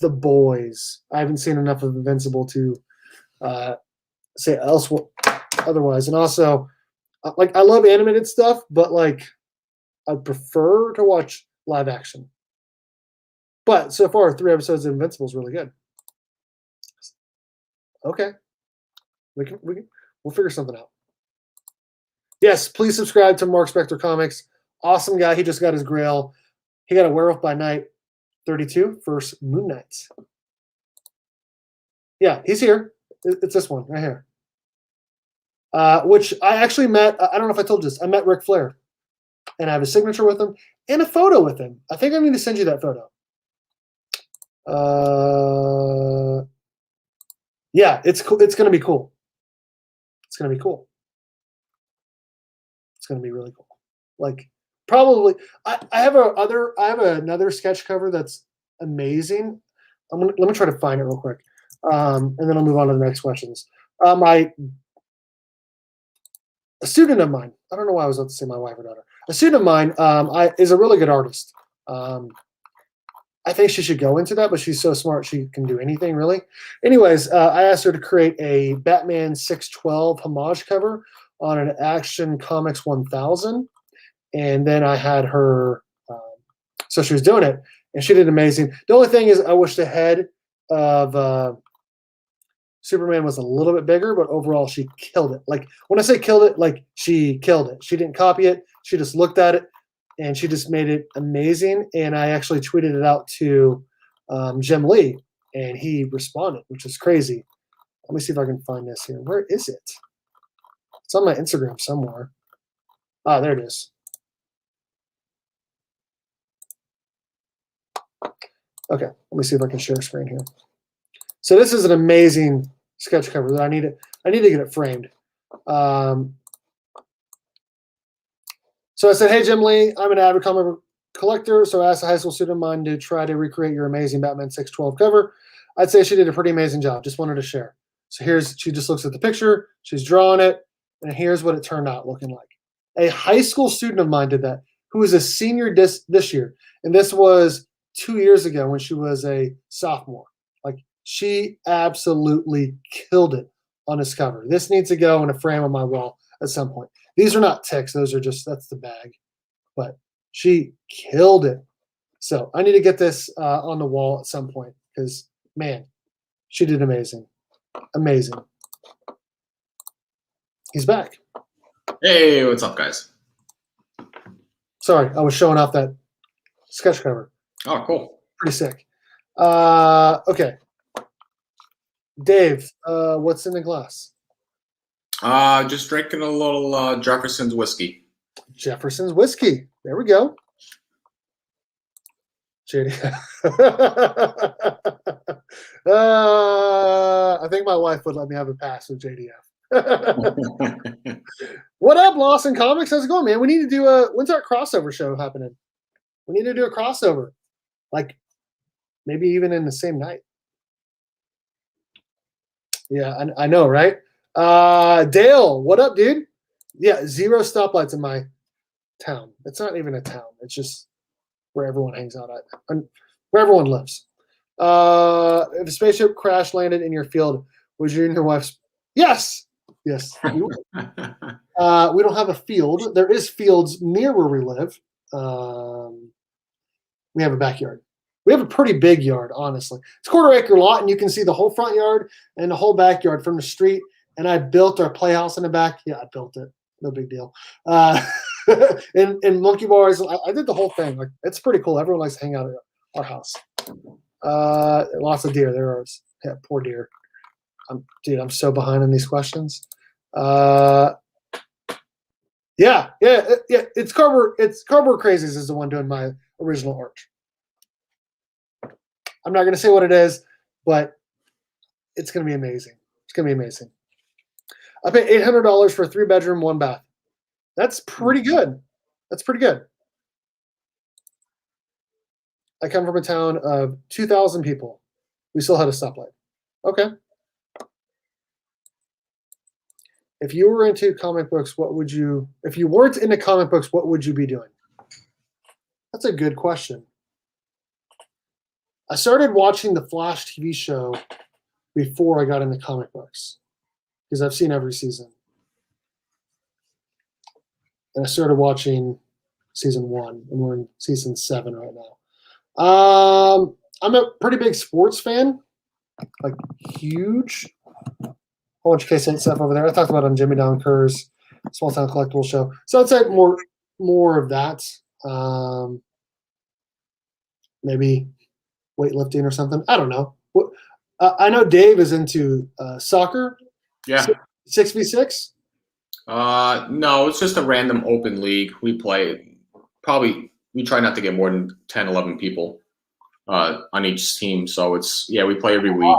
The Boys. I haven't seen enough of Invincible to say otherwise. And also, like I love animated stuff, but like I prefer to watch live action. But so far, 3 episodes of Invincible is really good. Okay, we'll figure something out. Yes, please subscribe to Mark Spector Comics. Awesome guy. He just got his Grail. He got a Werewolf by Night 32 first Moon Knights. Yeah, he's here. It's this one right here. Which I actually met. I don't know if I told you this. I met Ric Flair. and I have a signature with him and a photo with him. I think I need to send you that photo. Yeah, it's cool. It's going to be cool. It's going to be cool. It's going to be really cool. Like probably, I have another sketch cover that's amazing. Let me try to find it real quick, and then I'll move on to the next questions. A student of mine. I don't know why I was about to say my wife or daughter. A student of mine is a really good artist. I think she should go into that, but she's so smart she can do anything really. Anyways, I asked her to create a Batman 612 homage cover on an Action Comics 1000, and then I had her. So she was doing it, and she did amazing. The only thing is, I wish the head of Superman was a little bit bigger, but overall she killed it. Like when I say killed it, like she killed it. She didn't copy it. She just looked at it and she just made it amazing. And I actually tweeted it out to Jim Lee and he responded, which is crazy. Let me see if I can find this here. Where is it? It's on my Instagram somewhere. Ah, there it is. Okay, let me see if I can share screen here. So this is an amazing sketch cover that I need to get it framed. So I said, hey, Jim Lee, I'm an avid comic book collector, so I asked a high school student of mine to try to recreate your amazing Batman 612 cover. I'd say she did a pretty amazing job. Just wanted to share. So she just looks at the picture, she's drawing it, and here's what it turned out looking like. A high school student of mine did that, who is a senior this year. And this was 2 years ago when she was a sophomore. Like, she absolutely killed it on this cover. This needs to go in a frame on my wall at some point. These are not ticks. Those are just, that's the bag. But she killed it. So I need to get this on the wall at some point because, man, she did amazing. Amazing. He's back. Hey, what's up, guys? Sorry, I was showing off that sketch cover. Oh, cool. Pretty sick. Okay. Dave, what's in the glass? Just drinking a little Jefferson's whiskey. Jefferson's whiskey. There we go. JD. I think my wife would let me have a pass with JDF. What up, Lawson Comics? How's it going, man? We need to do when's our crossover show happening? We need to do a crossover. Like maybe even in the same night. Yeah, I know, right? Dale, what up, dude? Yeah, 0 stoplights in my town. It's not even a town. It's just where everyone hangs out at, and where everyone lives. If a spaceship crash landed in your field, would you and your wife's? Yes. Yes. We don't have a field. There is fields near where we live. We have a backyard. We have a pretty big yard, honestly. It's a 1/4 acre lot, and you can see the whole front yard and the whole backyard from the street. And I built our playhouse in the back. Yeah, I built it. No big deal. And monkey bars. I did the whole thing. Like, it's pretty cool. Everyone likes to hang out at our house. Lots of deer. There are. Yeah, poor deer. I'm so behind on these questions. Yeah. It's Cardboard Crazies is the one doing my original art. I'm not going to say what it is, but it's going to be amazing. It's going to be amazing. I paid $800 for a 3-bedroom, 1 bath. That's pretty good. That's pretty good. I come from a town of 2,000 people. We still had a stoplight. Okay. If you were into comic books, if you weren't into comic books, what would you be doing? That's a good question. I started watching the Flash TV show before I got into comic books because I've seen every season. And I started watching season 1, and we're in season 7 right now. I'm a pretty big sports fan, like huge. A whole bunch of K-State stuff over there. I talked about it on Jimmy Down Kerr's Small Town Collectible Show. So I'd say more of that. Maybe weightlifting or something. I don't know. I know Dave is into soccer. Yeah. 6v6? No, it's just a random open league. We play probably we try not to get more than 10, 11 people on each team. So we play every week.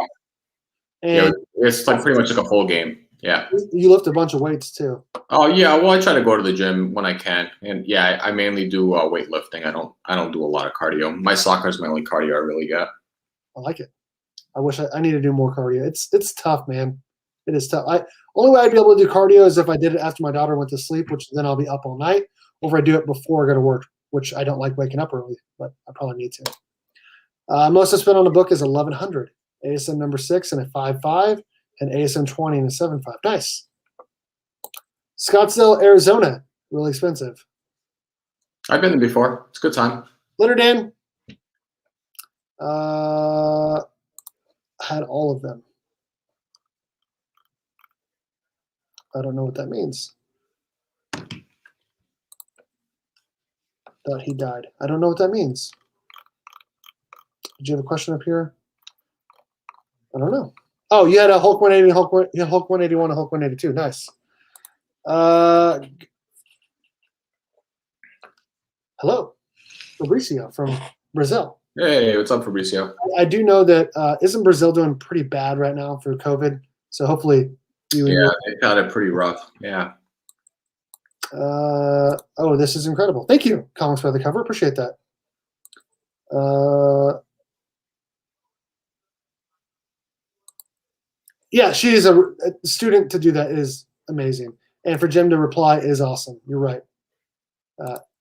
And it's like pretty much like a full game. Yeah. You lift a bunch of weights too. Oh yeah, well I try to go to the gym when I can, and yeah, I mainly do weightlifting. I don't do a lot of cardio. My soccer is my only cardio I really get. I like it. I wish I need to do more cardio. It's tough, man. It is tough. Only way I'd be able to do cardio is if I did it after my daughter went to sleep, which then I'll be up all night, or if I do it before I go to work, which I don't like waking up early, but I probably need to. Most I spent on a book is 1,100. ASM number 6 and a 5.5, and ASM 20 and a 7.5. Nice. Scottsdale, Arizona. Really expensive. I've been there before. It's a good time. Leonard Dan. Had all of them. I don't know what that means. Thought he died. I don't know what that means. Did you have a question up here? I don't know. Oh, you had a Hulk 180, Hulk 181, and Hulk 182. Nice. Hello, Fabricio from Brazil. Hey, what's up, Fabricio? I do know that isn't Brazil doing pretty bad right now for COVID? So hopefully you. Yeah, they got it pretty rough. Yeah. Oh, this is incredible. Thank you, Comics by the Cover. Appreciate that. Yeah, she is a student. To do that is amazing, and for Jim to reply is awesome. You're right.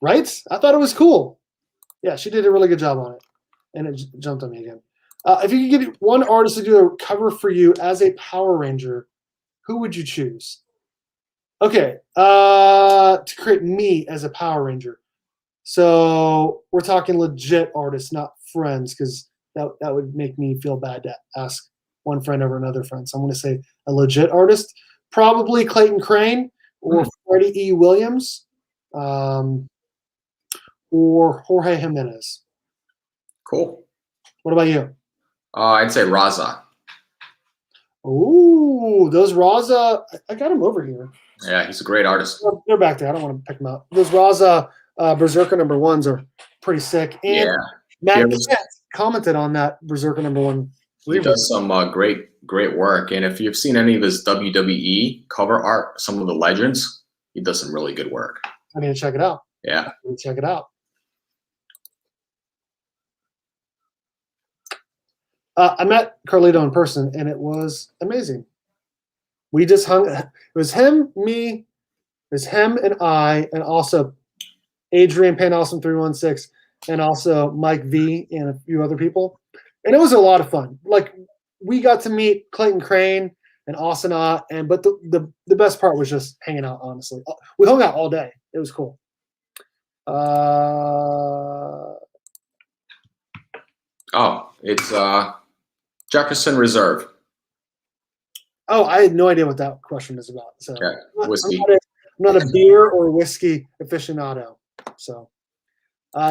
Right? I thought it was cool. Yeah, she did a really good job on it, and it jumped on me again. If you could get one artist to do a cover for you as a Power Ranger, who would you choose? Okay, to create me as a Power Ranger. So we're talking legit artists, not friends, because that would make me feel bad to ask one friend over another friend. So I'm going to say a legit artist, probably Clayton Crane or Freddie E. Williams, or Jorge Jimenez. Cool. What about you? I'd say Raza. Ooh, those Raza, I got them over here. Yeah, he's a great artist. They're back there. I don't want to pick them up. Those Raza Berserker number 1s are pretty sick. And yeah. Matt Kent commented on that Berserker number 1. He does some great work. And if you've seen any of his WWE cover art, some of the legends, he does some really good work. I need to check it out. Yeah. Check it out. I met Carlito in person, and it was amazing. We just hung. It was him, me, it was him and I, and also Adrian Pan Awesome 316, and also Mike V and a few other people. And it was a lot of fun. Like, we got to meet Clayton Crane and Asana, but the best part was just hanging out, honestly. We hung out all day. It was cool. It's Jefferson Reserve. Oh, I had no idea what that question is about. So okay. Whiskey. I'm not a beer or whiskey aficionado. So,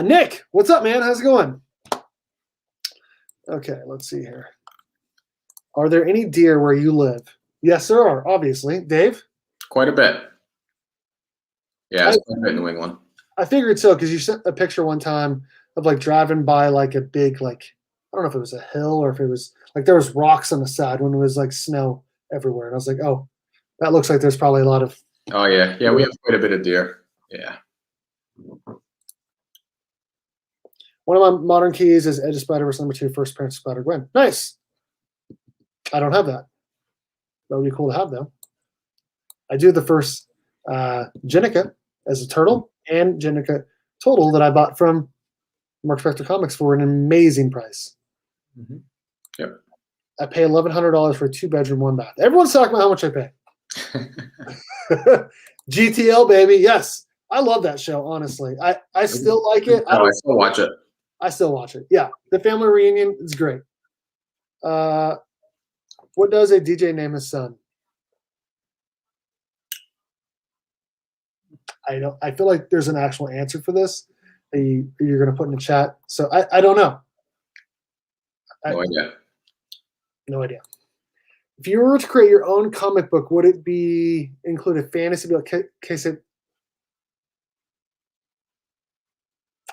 Nick, what's up, man? How's it going? Okay, let's see here. Are there any deer where you live? Yes, there are, obviously. Dave? Quite a bit. Yeah, it's quite a bit in New England. I figured so, because you sent a picture one time of like driving by like a big, like, I don't know if it was a hill or if it was like there was rocks on the side when it was like snow everywhere. And I was like, oh, that looks like there's probably a lot of. Oh, yeah. Yeah, we have quite a bit of deer. Yeah. One of my modern keys is Edge of Spider-Verse number 2, First Appearance of Spider-Gwen. Nice. I don't have that. That would be cool to have, though. I do the first Jenica as a turtle and Jenica Total that I bought from Mark Spector Comics for an amazing price. Mm-hmm. Yep. I pay $1,100 for a 2-bedroom, 1 bath. Everyone's talking about how much I pay. GTL, baby. Yes. I love that show, honestly. I still like it. I still watch it. I still watch it. Yeah. The family reunion is great. What does a DJ name his son? I feel like there's an actual answer for this that you're going to put in the chat. So I don't know. No idea. No idea. If you were to create your own comic book, would it be include a fantasy? Like, case it.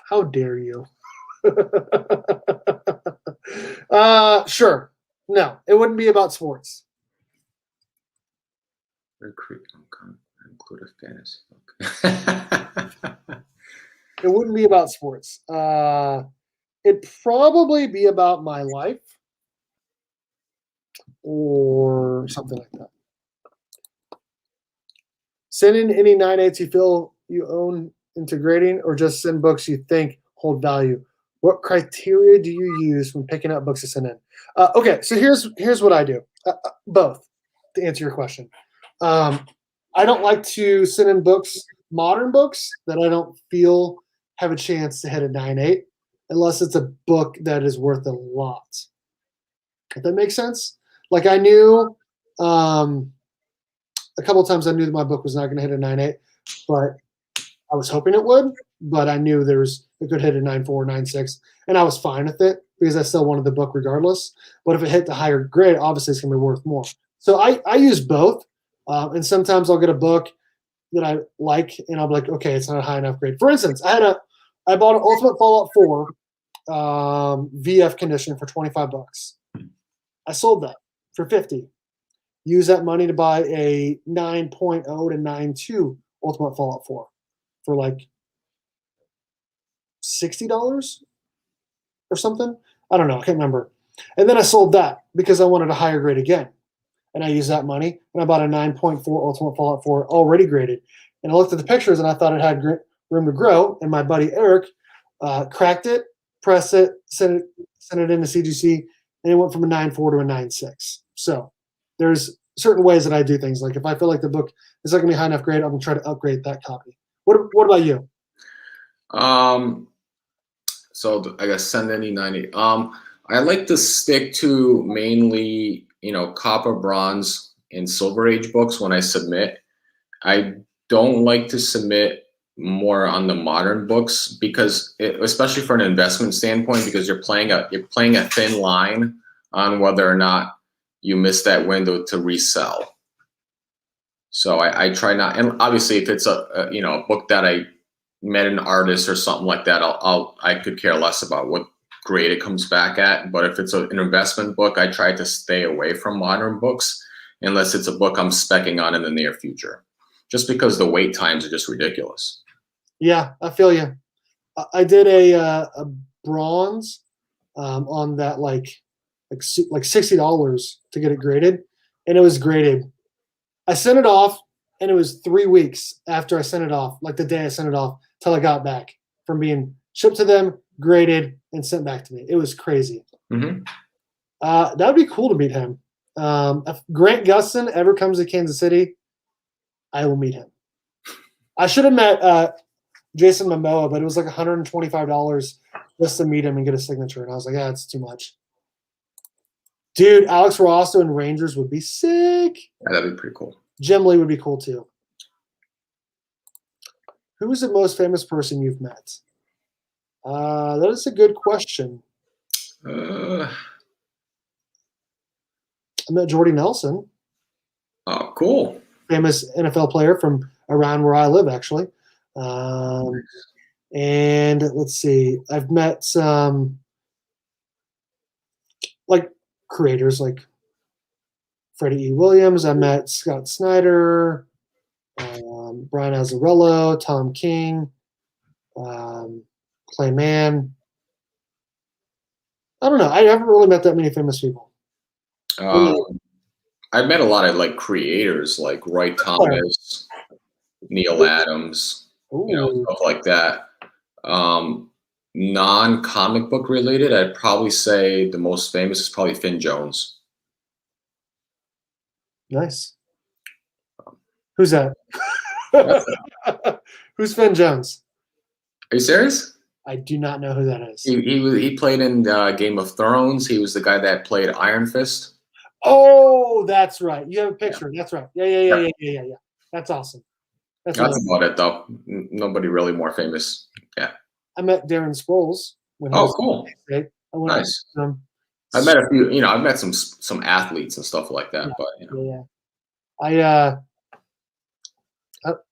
How dare you? Sure. No, it wouldn't be about sports. Include a fantasy book. It wouldn't be about sports. It'd probably be about my life or something like that. Send in any 9/8 you feel you own into grading, or just send books you think hold value. What criteria do you use when picking up books to send in? Okay, so here's what I do. Both, to answer your question. I don't like to send in books, modern books, that I don't feel have a chance to hit a 9/8, unless it's a book that is worth a lot. If that makes sense. Like I knew a couple of times I knew that my book was not going to hit a 9/8, but I was hoping it would. But I knew it could hit a 9/4, 9/6, and I was fine with it because I still wanted the book regardless. But if it hit the higher grade, obviously it's going to be worth more. So I use both, and sometimes I'll get a book that I like, and I'll be like, okay, it's not a high enough grade. For instance, I bought an Ultimate Fallout 4 VF condition for $25. I sold that for $50. Use that money to buy a 9.0 to 9.2 Ultimate Fallout 4 for like $60 or something. I don't know. I can't remember. And then I sold that because I wanted a higher grade again. And I used that money and I bought a 9.4 Ultimate Fallout 4 already graded. And I looked at the pictures and I thought it had room to grow. And my buddy Eric cracked it, pressed it, sent it into CGC, and it went from a 9.4 to a 9.6. So there's certain ways that I do things. Like if I feel like the book is not going to be high enough grade, I'm going to try to upgrade that copy. What about you? So I guess send any 90. I like to stick to mainly, copper, bronze, and silver age books when I submit. I don't like to submit more on the modern books because, especially for an investment standpoint, because you're playing a thin line on whether or not you miss that window to resell. So I try not, and obviously if it's a book that I met an artist or something like that, I could care less about what grade it comes back at. But if it's an investment book, I try to stay away from modern books unless it's a book I'm specking on in the near future, just because the wait times are just ridiculous. Yeah, I feel you. I did a bronze on that like $60 to get it graded, and it was graded. I sent it off, and it was 3 weeks after I sent it off, like the day I sent it off, till I got back from being shipped to them, graded, and sent back to me. It was crazy. Mm-hmm. That would be cool to meet him. If Grant Gustin ever comes to Kansas City, I will meet him. I should have met Jason Momoa, but it was like $125 just to meet him and get a signature. And I was like, it's too much. Dude, Alex Ross and Rangers would be sick. Yeah, that'd be pretty cool. Jim Lee would be cool too. Who is the most famous person you've met? That is a good question. I met Jordy Nelson. Oh, cool. Famous NFL player from around where I live, actually. And let's see, I've met some like creators like Freddie E. Williams. I met Scott Snyder, Brian Azzarello, Tom King, Clay Mann. I don't know. I haven't really met that many famous people. I've met a lot of like creators like Roy Thomas, Neil Adams, stuff like that. Non-comic book related, I'd probably say the most famous is probably Finn Jones. Nice. Who's that? Who's Finn Jones? Are you serious? I do not know who that is. He played in Game of Thrones. He was the guy that played Iron Fist. Oh, that's right. You have a picture. Yeah. That's right. Yeah. That's awesome. That's about it, though. Nobody really more famous. Yeah. I met Darren Sproles. Cool. Nice. I've met a few. I've met some athletes and stuff like that. Yeah, but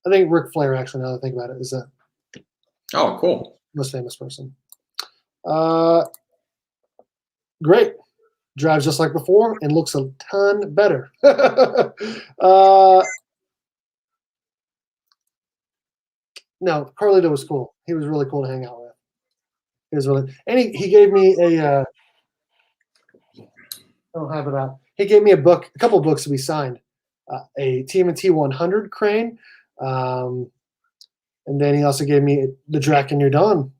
I think Ric Flair, actually, now that I think about it, is that. Oh, cool. Most famous person. Great. Drives just like before and looks a ton better. No, Carlito was cool. He was really cool to hang out with. He was really, and he gave me a. I don't have it out. He gave me a couple of books to be signed. A TMNT 100 crane, and then he also gave me the Draken Your Dawn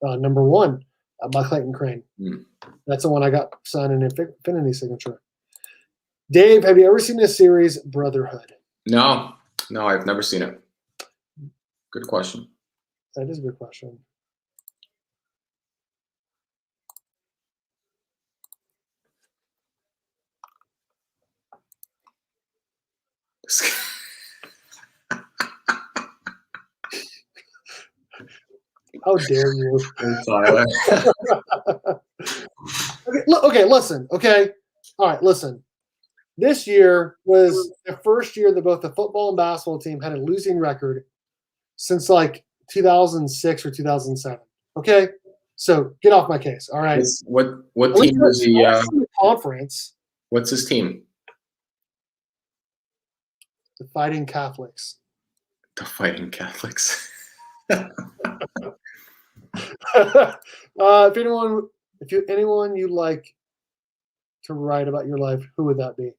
#1 by Clayton Crane. Mm. That's the one I got signed in Infinity signature. Dave, have you ever seen this series, Brotherhood? No, I've never seen it. Good question. That is a good question. How dare you? Tyler. Okay, listen. Okay. All right, listen. This year was the first year that both the football and basketball team had a losing record since like 2006 or 2007. Okay? So get off my case. All right. What team is he? The conference. What's his team? The Fighting Catholics. The Fighting Catholics. If anyone you like to write about your life, who would that be?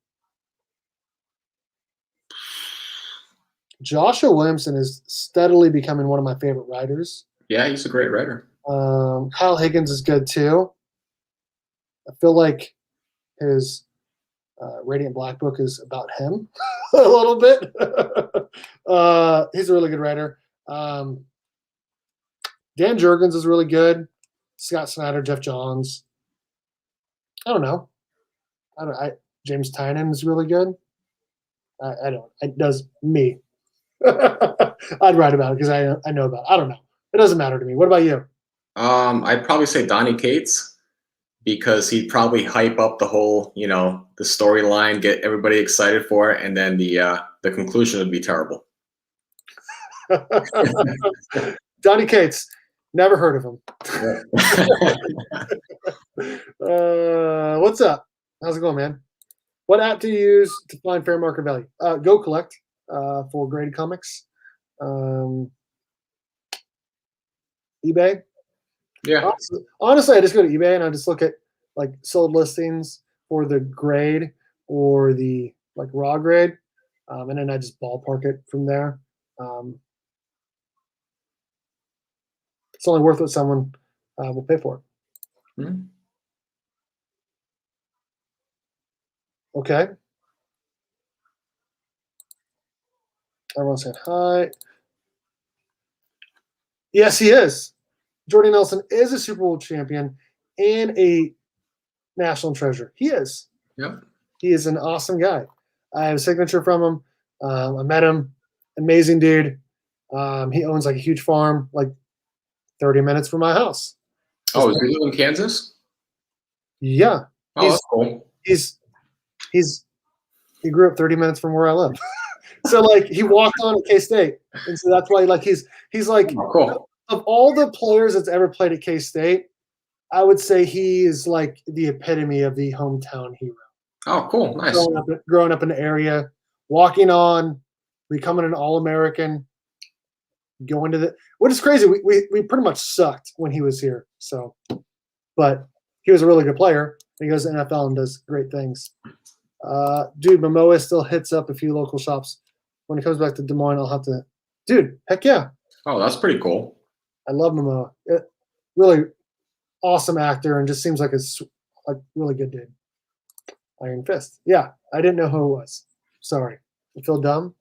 Joshua Williamson is steadily becoming one of my favorite writers. Yeah, he's a great writer. Kyle Higgins is good too. I feel like his Radiant Black book is about him a little bit. He's a really good writer. Dan Jurgens is really good. Scott Snyder, Jeff Johns. I don't know. James Tynan is really good. I don't. It does me. I'd write about it because I know about it. I don't know. It doesn't matter to me. What about you? I'd probably say Donnie Cates because he'd probably hype up the whole, the storyline, get everybody excited for it, and then the conclusion would be terrible. Donnie Cates. Never heard of him. What's up? How's it going, man? What app do you use to find fair market value? Go Collect for graded comics. eBay. Yeah. Honestly, I just go to eBay and I just look at like sold listings for the grade or the like raw grade, and then I just ballpark it from there. It's only worth what someone will pay for it. Mm-hmm. Okay. Everyone's saying hi. Yes, he is. Jordy Nelson is a Super Bowl champion and a national treasure. He is. Yep. He is an awesome guy. I have a signature from him. I met him. Amazing dude. He owns like a huge farm, like 30 minutes from my house. Oh, is he in Kansas? Yeah. Oh, that's cool. He grew up 30 minutes from where I live. So like he walked on at K-State. And so that's why like he's like cool. Of all the players that's ever played at K-State, I would say he is like the epitome of the hometown hero. Oh, cool. Nice. Growing up in the area, walking on, becoming an All-American, going to what is crazy, we pretty much sucked when he was here. So, but he was a really good player. He goes to NFL and does great things. Dude, Momoa still hits up a few local shops. When he comes back to Des Moines, I'll have to. Dude, heck yeah. Oh, that's pretty cool. I love Momoa. Really awesome actor and just seems like a really good dude. Iron Fist. Yeah, I didn't know who it was. Sorry. I feel dumb.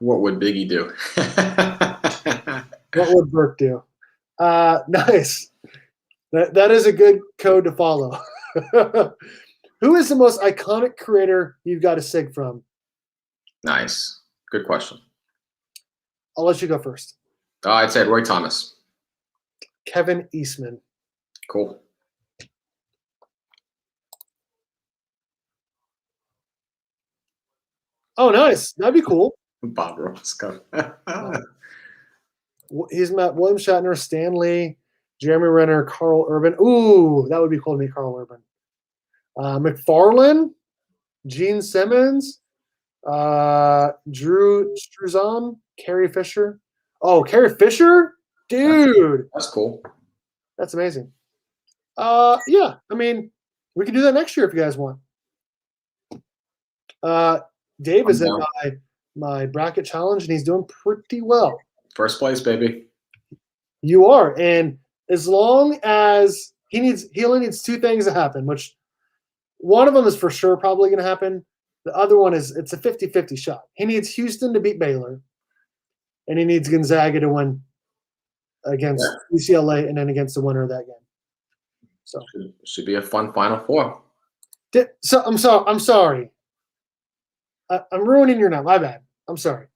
What would Biggie do? What would Burke do? Nice. That is a good code to follow. Who is the most iconic creator you've got a sig from? Nice. Good question. I'll let you go first. I'd say Roy Thomas. Kevin Eastman. Cool. Oh, nice. That'd be cool. Bob Roscoe. He's met William Shatner, Stan Lee, Jeremy Renner, Carl Urban. Ooh, that would be cool to meet Carl Urban. McFarlane, Gene Simmons, Drew Struzan, Carrie Fisher. Oh, Carrie Fisher? Dude. That's cool. That's amazing. Yeah, I mean, we can do that next year if you guys want. Dave is in my bracket challenge, and he's doing pretty well. First place, baby. You are, and as long as he only needs two things to happen, which one of them is for sure probably going to happen. The other one is it's a 50-50 shot. He needs Houston to beat Baylor, and he needs Gonzaga to win against UCLA, and then against the winner of that game. So should be a fun Final Four. So I'm sorry. I'm ruining your night. My bad. I'm sorry.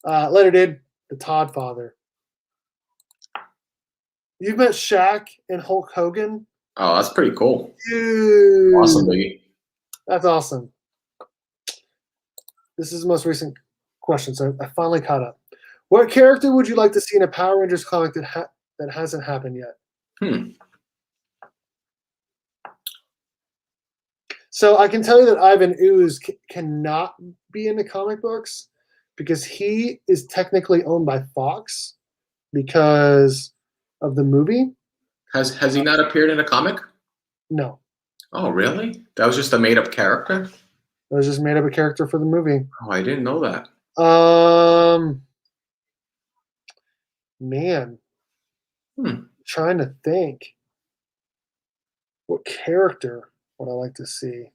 Letter did the Todd father. You've met Shaq and Hulk Hogan. Oh, that's pretty cool. Dude. Awesome, Biggie. That's awesome. This is the most recent question, so I finally caught up. What character would you like to see in a Power Rangers comic that hasn't happened yet? So I can tell you that Ivan Ooze cannot be in the comic books because he is technically owned by Fox because of the movie. Has he not appeared in a comic? No. Oh, really? That was just a made-up character? It was just made up a character for the movie. Oh, I didn't know that. Man. Trying to think. What character would I like to see?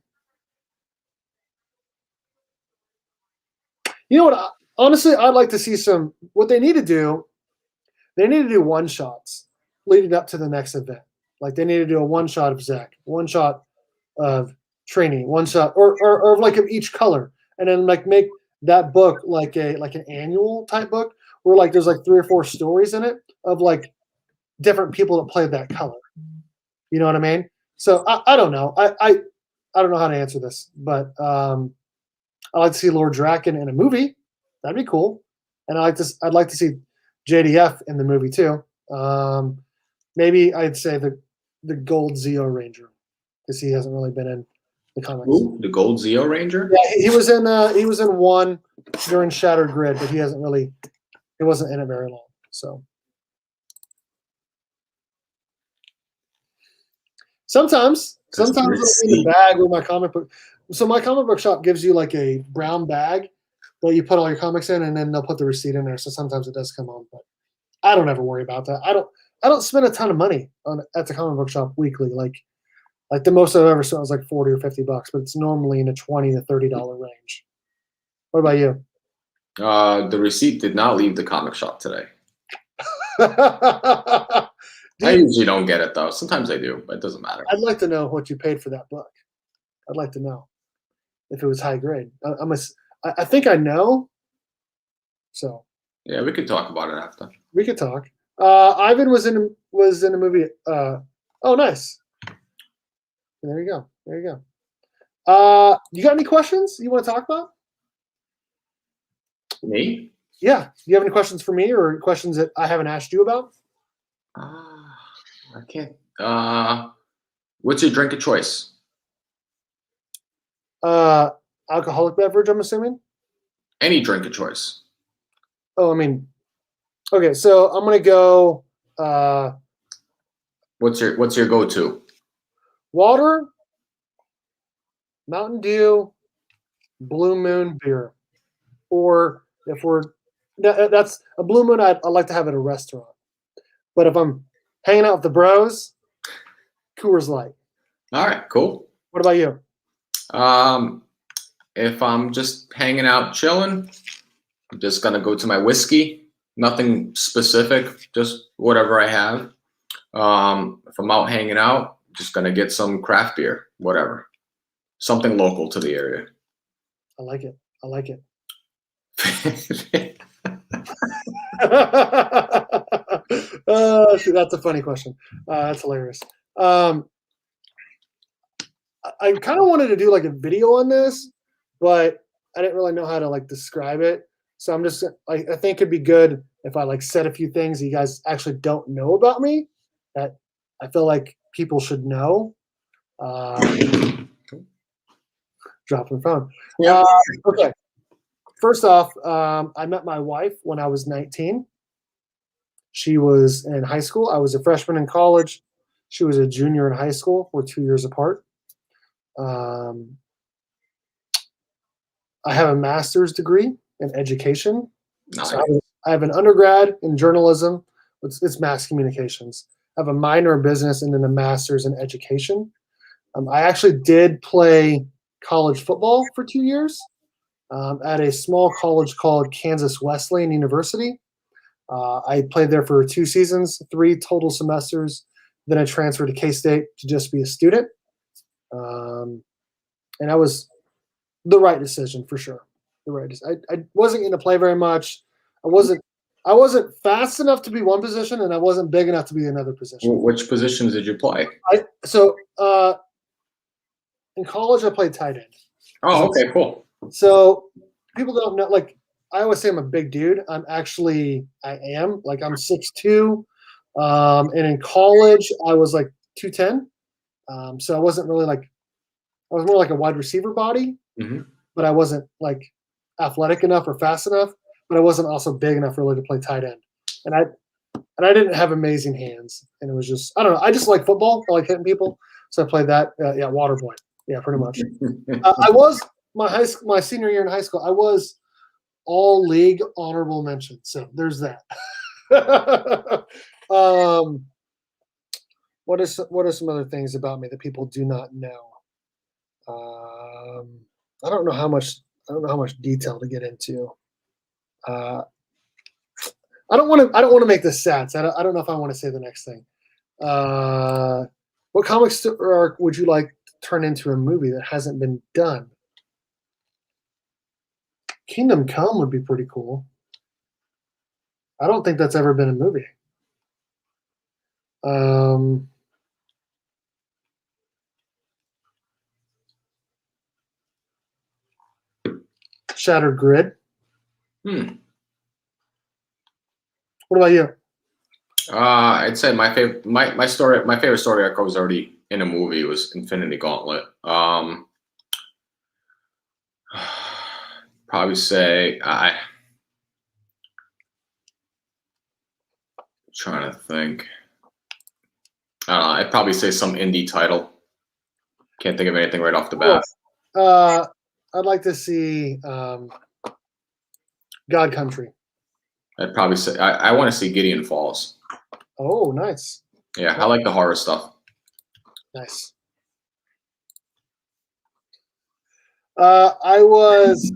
You know what? Honestly, I'd like to see some. What they need to do, they need to do one shots leading up to the next event. Like they need to do a one shot of Zach, one shot of Trini, one shot, or like of each color, and then like make that book like an annual type book where like there's like 3 or 4 stories in it of like different people that played that color. You know what I mean? So I don't know. I don't know how to answer this, but I'd like to see Lord Draken in a movie. That'd be cool. And I'd like to see JDF in the movie too. Maybe I'd say the Gold Zeo Ranger because he hasn't really been in the comics. Ooh, the Gold Zeo Ranger? Yeah, he was in one during Shattered Grid, but he wasn't in it very long. So sometimes it'll be in the bag with my comic book. So my comic book shop gives you like a brown bag that you put all your comics in, and then they'll put the receipt in there. So sometimes it does come home, but I don't ever worry about that. I don't spend a ton of money at the comic book shop weekly. Like the most I've ever spent was like $40 or $50, but it's normally in a $20 to $30 range. What about you? The receipt did not leave the comic shop today. I usually don't get it though. Sometimes I do, but it doesn't matter. I'd like to know what you paid for that book. I'd like to know if it was high grade. I think I know. So yeah, we could talk about it after. We could talk. Ivan was in a movie. Oh, nice. There you go. You got any questions you want to talk about? Me? Yeah. Do you have any questions for me or questions that I haven't asked you about? I can't. What's your drink of choice? Alcoholic beverage, I'm assuming? Any drink of choice. Oh, I mean, okay, so I'm gonna go. What's your go-to? Water, Mountain Dew, Blue Moon beer, or if that's a Blue Moon, I'd like to have at a restaurant. But if I'm hanging out with the bros, Coors Light. All right, cool. What about you? If I'm just hanging out, chilling, I'm just gonna go to my whiskey. Nothing specific, just whatever I have. If I'm out hanging out, just gonna get some craft beer, whatever, something local to the area. I like it. That's a funny question. That's hilarious. I kind of wanted to do like a video on this, but I didn't really know how to like describe it. So I'm just I think it'd be good if I like said a few things that you guys actually don't know about me that I feel like people should know. Dropping the phone. Yeah. Okay. First off, I met my wife when I was 19. She was in high school. I was a freshman in college. She was a junior in high school. We're 2 years apart. I have a master's degree in education. Nice. So I have an undergrad in journalism. It's mass communications. I have a minor in business and then a master's in education. I actually did play college football for 2 years at a small college called Kansas Wesleyan University. I played there for 2 seasons, 3 total semesters. Then I transferred to K-State to just be a student. And that was the right decision for sure. I wasn't going to play very much. I wasn't fast enough to be one position, and I wasn't big enough to be another position. Which positions did you play? In college, I played tight end. Oh, okay, cool. So people don't know. Like I always say, I'm a big dude. I am. Like I'm 6'2", and in college I was like 210. So I wasn't really like. I was more like a wide receiver body, but I wasn't like athletic enough or fast enough. But I wasn't also big enough really to play tight end. And I didn't have amazing hands. And it was just I don't know. I just like football. I like hitting people. So I played that. Water boy. Yeah, pretty much. I was my senior year in high school. I was all league honorable mention. So there's that. What are some other things about me that people do not know? I don't know how much detail to get into. I don't want to make this sad. So I don't know if I want to say the next thing. What comics would you like to turn into a movie that hasn't been done? Kingdom Come would be pretty cool. I don't think that's ever been a movie. Shattered Grid. What about you? I'd say my favorite story arc was already in a movie. Was Infinity Gauntlet. Probably say trying to think. I don't know. I'd probably say some indie title. Can't think of anything right off the bat. I'd like to see God Country. I'd probably say I want to see Gideon Falls. Oh, nice. Yeah, I like the horror stuff. Nice. I was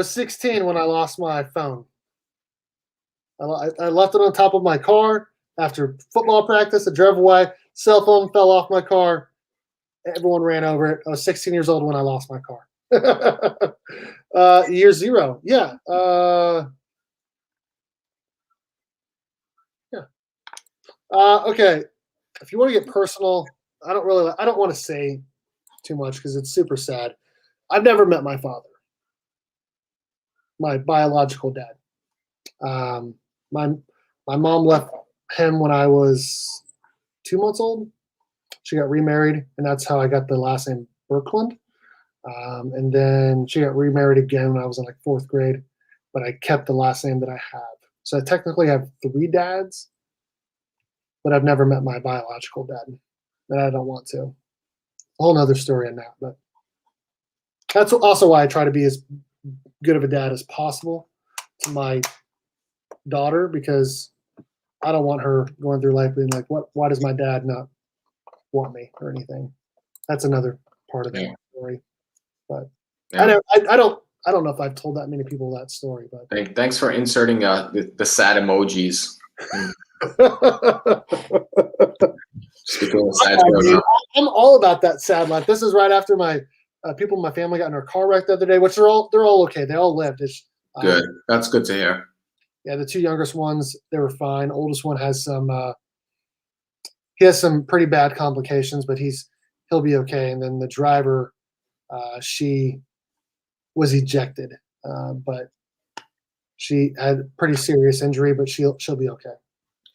16 when I lost my phone. I left it on top of my car after football practice. I drove away. Cell phone fell off my car. Everyone ran over it. I was 16 years old when I lost my car. Year 0. Yeah. Okay. If you want to get personal, I don't want to say too much because it's super sad. I've never met my father, my biological dad. My mom left him when I was 2 months old. She got remarried, and that's how I got the last name Birkland. And then she got remarried again when I was in like 4th grade, but I kept the last name that I have. So I technically have 3 dads, but I've never met my biological dad, and I don't want to. A whole nother story on that, but that's also why I try to be as good of a dad as possible to my daughter, because I don't want her going through life being like, why does my dad not want me or anything? That's another part of that story. But I don't know if I've told that many people that story. But thanks for inserting the sad emojis. I'm all about that sad life. This is right after my people in my family got in a car wreck the other day, which they're all okay. They all lived. Good. That's good to hear. Yeah, the 2 youngest ones, they were fine. Oldest one has some he has some pretty bad complications, but he'll be okay. And then the driver, she was ejected but she had a pretty serious injury, but she'll be okay.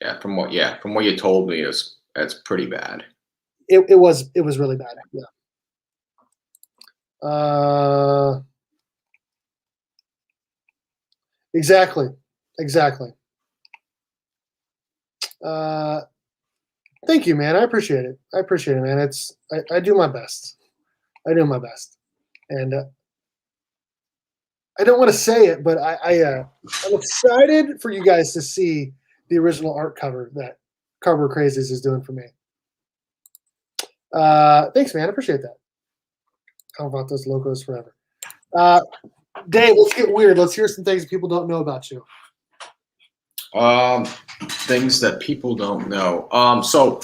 Yeah, from what you told me, that's pretty bad. It was really bad. Yeah. Exactly. Thank you, man. I appreciate it. Man. I do my best. And I don't want to say it, but I'm excited for you guys to see the original art cover that Cardboard Crazies is doing for me. Thanks, man. I appreciate that. How about those logos forever? Dave, let's get weird. Let's hear some things people don't know about you. Things that people don't know. So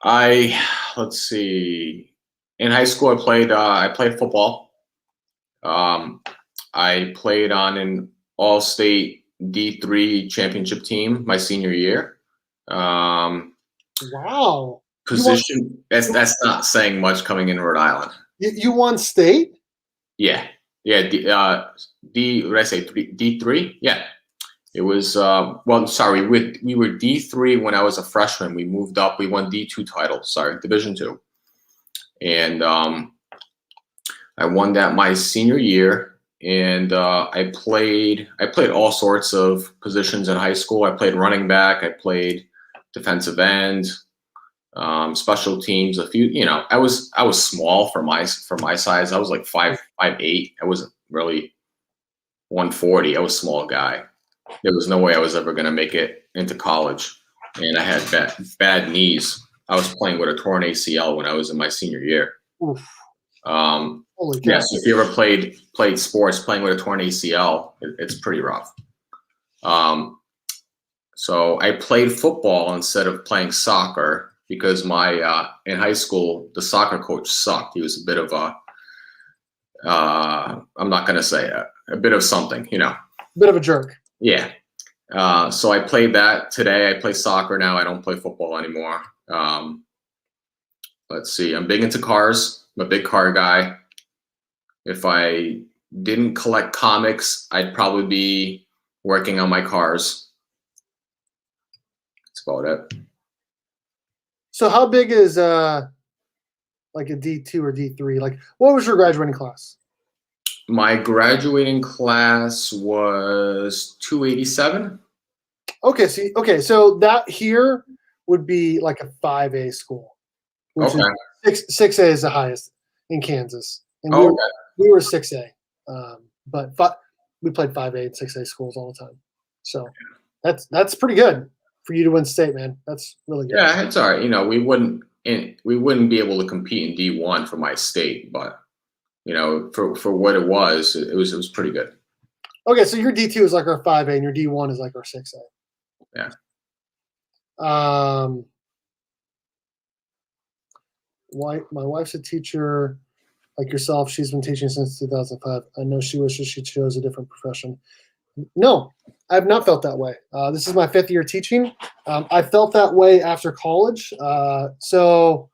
let's see. In high school, I played football. I played on an all-state D3 championship team my senior year. Wow. Position. That's not saying much coming in Rhode Island. You won state? Yeah. What did I say? D3? Yeah. It was, well, sorry, we were D3 when I was a freshman. We moved up. We won D2 title. Sorry, Division 2. And I won that my senior year. And I played all sorts of positions in high school. I played running back. I played defensive end, special teams. A few, I was small for my size. I was like 5'8". I wasn't really 140. I was a small guy. There was no way I was ever going to make it into college, and I had bad knees. I was playing with a torn ACL when I was in my senior year. Oof. Yes, if you ever played sports, playing with a torn ACL, it's pretty rough. So I played football instead of playing soccer because in high school the soccer coach sucked. He was a bit of I'm not going to say a bit of something, Bit of a jerk. Yeah. So I played that today. I play soccer now. I don't play football anymore. Let's see. I'm big into cars. I'm a big car guy. If I didn't collect comics, I'd probably be working on my cars. That's about it. So how big is like a D2 or D3? Like, what was your graduating class? My graduating class was 287. Okay, so that here would be like a 5A school, which is 6A is the highest in Kansas, and we were 6A, but we played 5A and 6A schools all the time. So that's pretty good for you to win state, man. That's really good. Yeah, it's all right. We wouldn't be able to compete in D1 for my state, but for what it was pretty good. Okay, so your D2 is like our 5A, and your D1 is like our 6A. Yeah. My wife's a teacher like yourself. She's been teaching since 2005. I know she wishes she chose a different profession. No, I have not felt that way. This is my 5th year teaching. I felt that way after college. So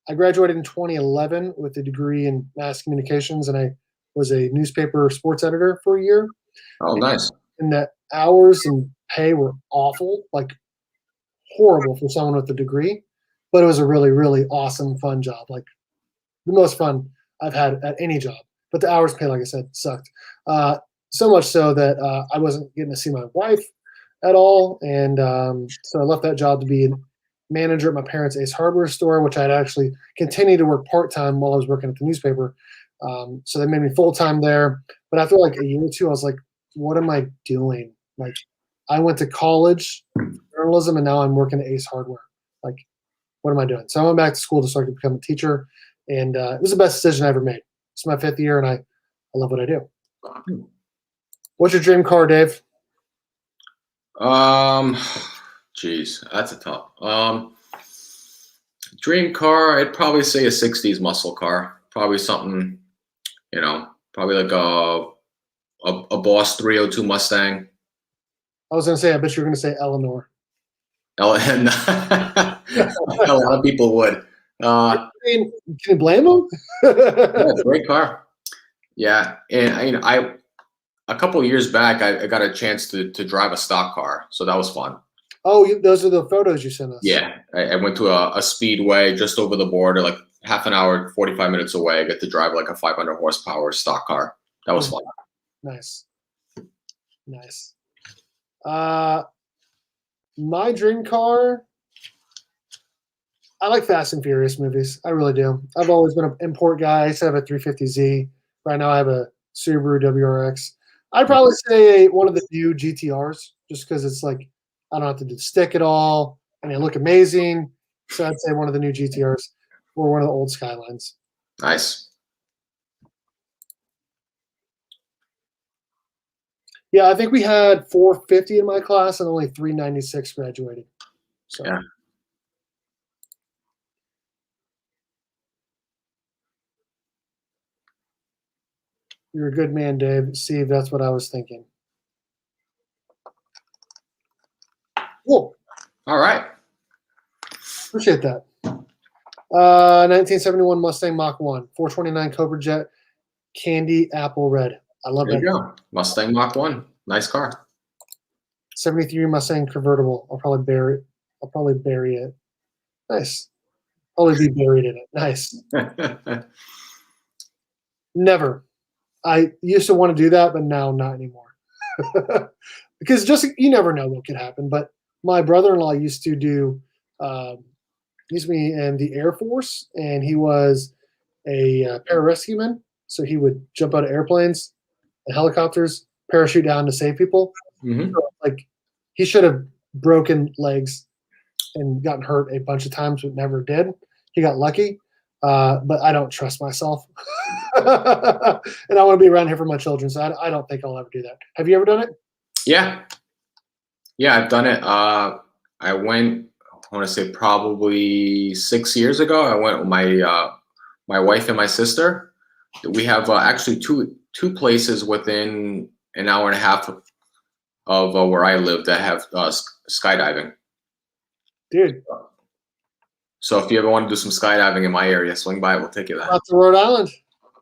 I graduated in 2011 with a degree in mass communications, and I was a newspaper sports editor for a year. Oh, nice. And the hours and pay were awful, like horrible for someone with a degree, but it was a really, really awesome, fun job. Like the most fun I've had at any job. But the hours pay, like I said, sucked. So much so that I wasn't getting to see my wife at all. And so I left that job to be a manager at my parents' Ace Hardware store, which I'd actually continued to work part-time while I was working at the newspaper. So they made me full-time there. But after like a year or two, I was like, what am I doing? Like, I went to college, journalism, and now I'm working at Ace Hardware. Like, what am I doing? So I went back to school to start to become a teacher, and it was the best decision I ever made. It's my 5th year, and I love what I do. What's your dream car, Dave? Geez, that's a tough. Dream car, I'd probably say a 60s muscle car. Probably something, probably like a Boss 302 Mustang. I was going to say, I bet you were going to say Eleanor. A lot of people would. I mean, can you blame them? Yeah, it's a great car. Yeah, and a couple of years back, I got a chance to drive a stock car, so that was fun. Oh, those are the photos you sent us. Yeah, I went to a speedway just over the border, like half an hour, 45 minutes away. I get to drive like a 500 horsepower stock car. That was fun. Nice. Nice. My dream car, I like Fast and Furious movies. I really do. I've always been an import guy. I used to have a 350Z. Right now I have a Subaru WRX. I'd probably say one of the new GTRs just because it's like I don't have to do the stick at all and they look amazing. So I'd say one of the new GTRs or one of the old Skylines. Nice. Yeah, I think we had 450 in my class and only 396 graduated. So. Yeah. You're a good man, Dave. Steve, that's what I was thinking. Cool. All right. Appreciate that. 1971 Mustang Mach 1, 429 Cobra Jet, candy apple red. I love There that. you go. Mustang Mach 1. Nice car. 73 Mustang convertible. I'll probably bury it. Nice. Probably be buried in it. Nice. Never. I used to want to do that, but now not anymore. Because just you never know what could happen. But my brother-in-law used to do used to be in the Air Force, and he was a pararescueman. So he would jump out of airplanes and helicopters, parachute down to save people. Mm-hmm. So, like he should have broken legs and gotten hurt a bunch of times, but never did. He got lucky, but I don't trust myself, and I want to be around here for my children. So I don't think I'll ever do that. Have you ever done it? Yeah. Yeah, I've done it. I went, I want to say probably 6 years ago. I went with my wife and my sister. We have actually two places within an hour and a half of where I live that have skydiving. Dude. So if you ever want to do some skydiving in my area, swing by. We'll take you there. Out to Rhode Island.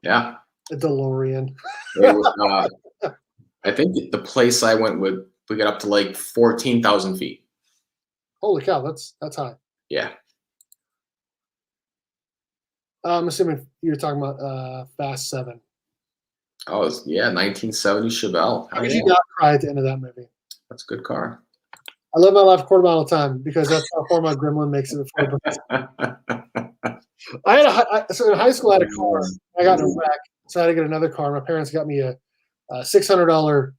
Yeah. A DeLorean. It was, I think the place I went with, we got up to like 14,000 feet. Holy cow, that's high. Yeah. I'm assuming you're talking about Fast 7. Oh, yeah, 1970 Chevelle. How could you not cry at the end of that movie? That's a good car. I live my life a quarter mile at a time because that's how far my gremlin makes it before. So in high school, I had a car. I got in a wreck, so I had to get another car. My parents got me a $600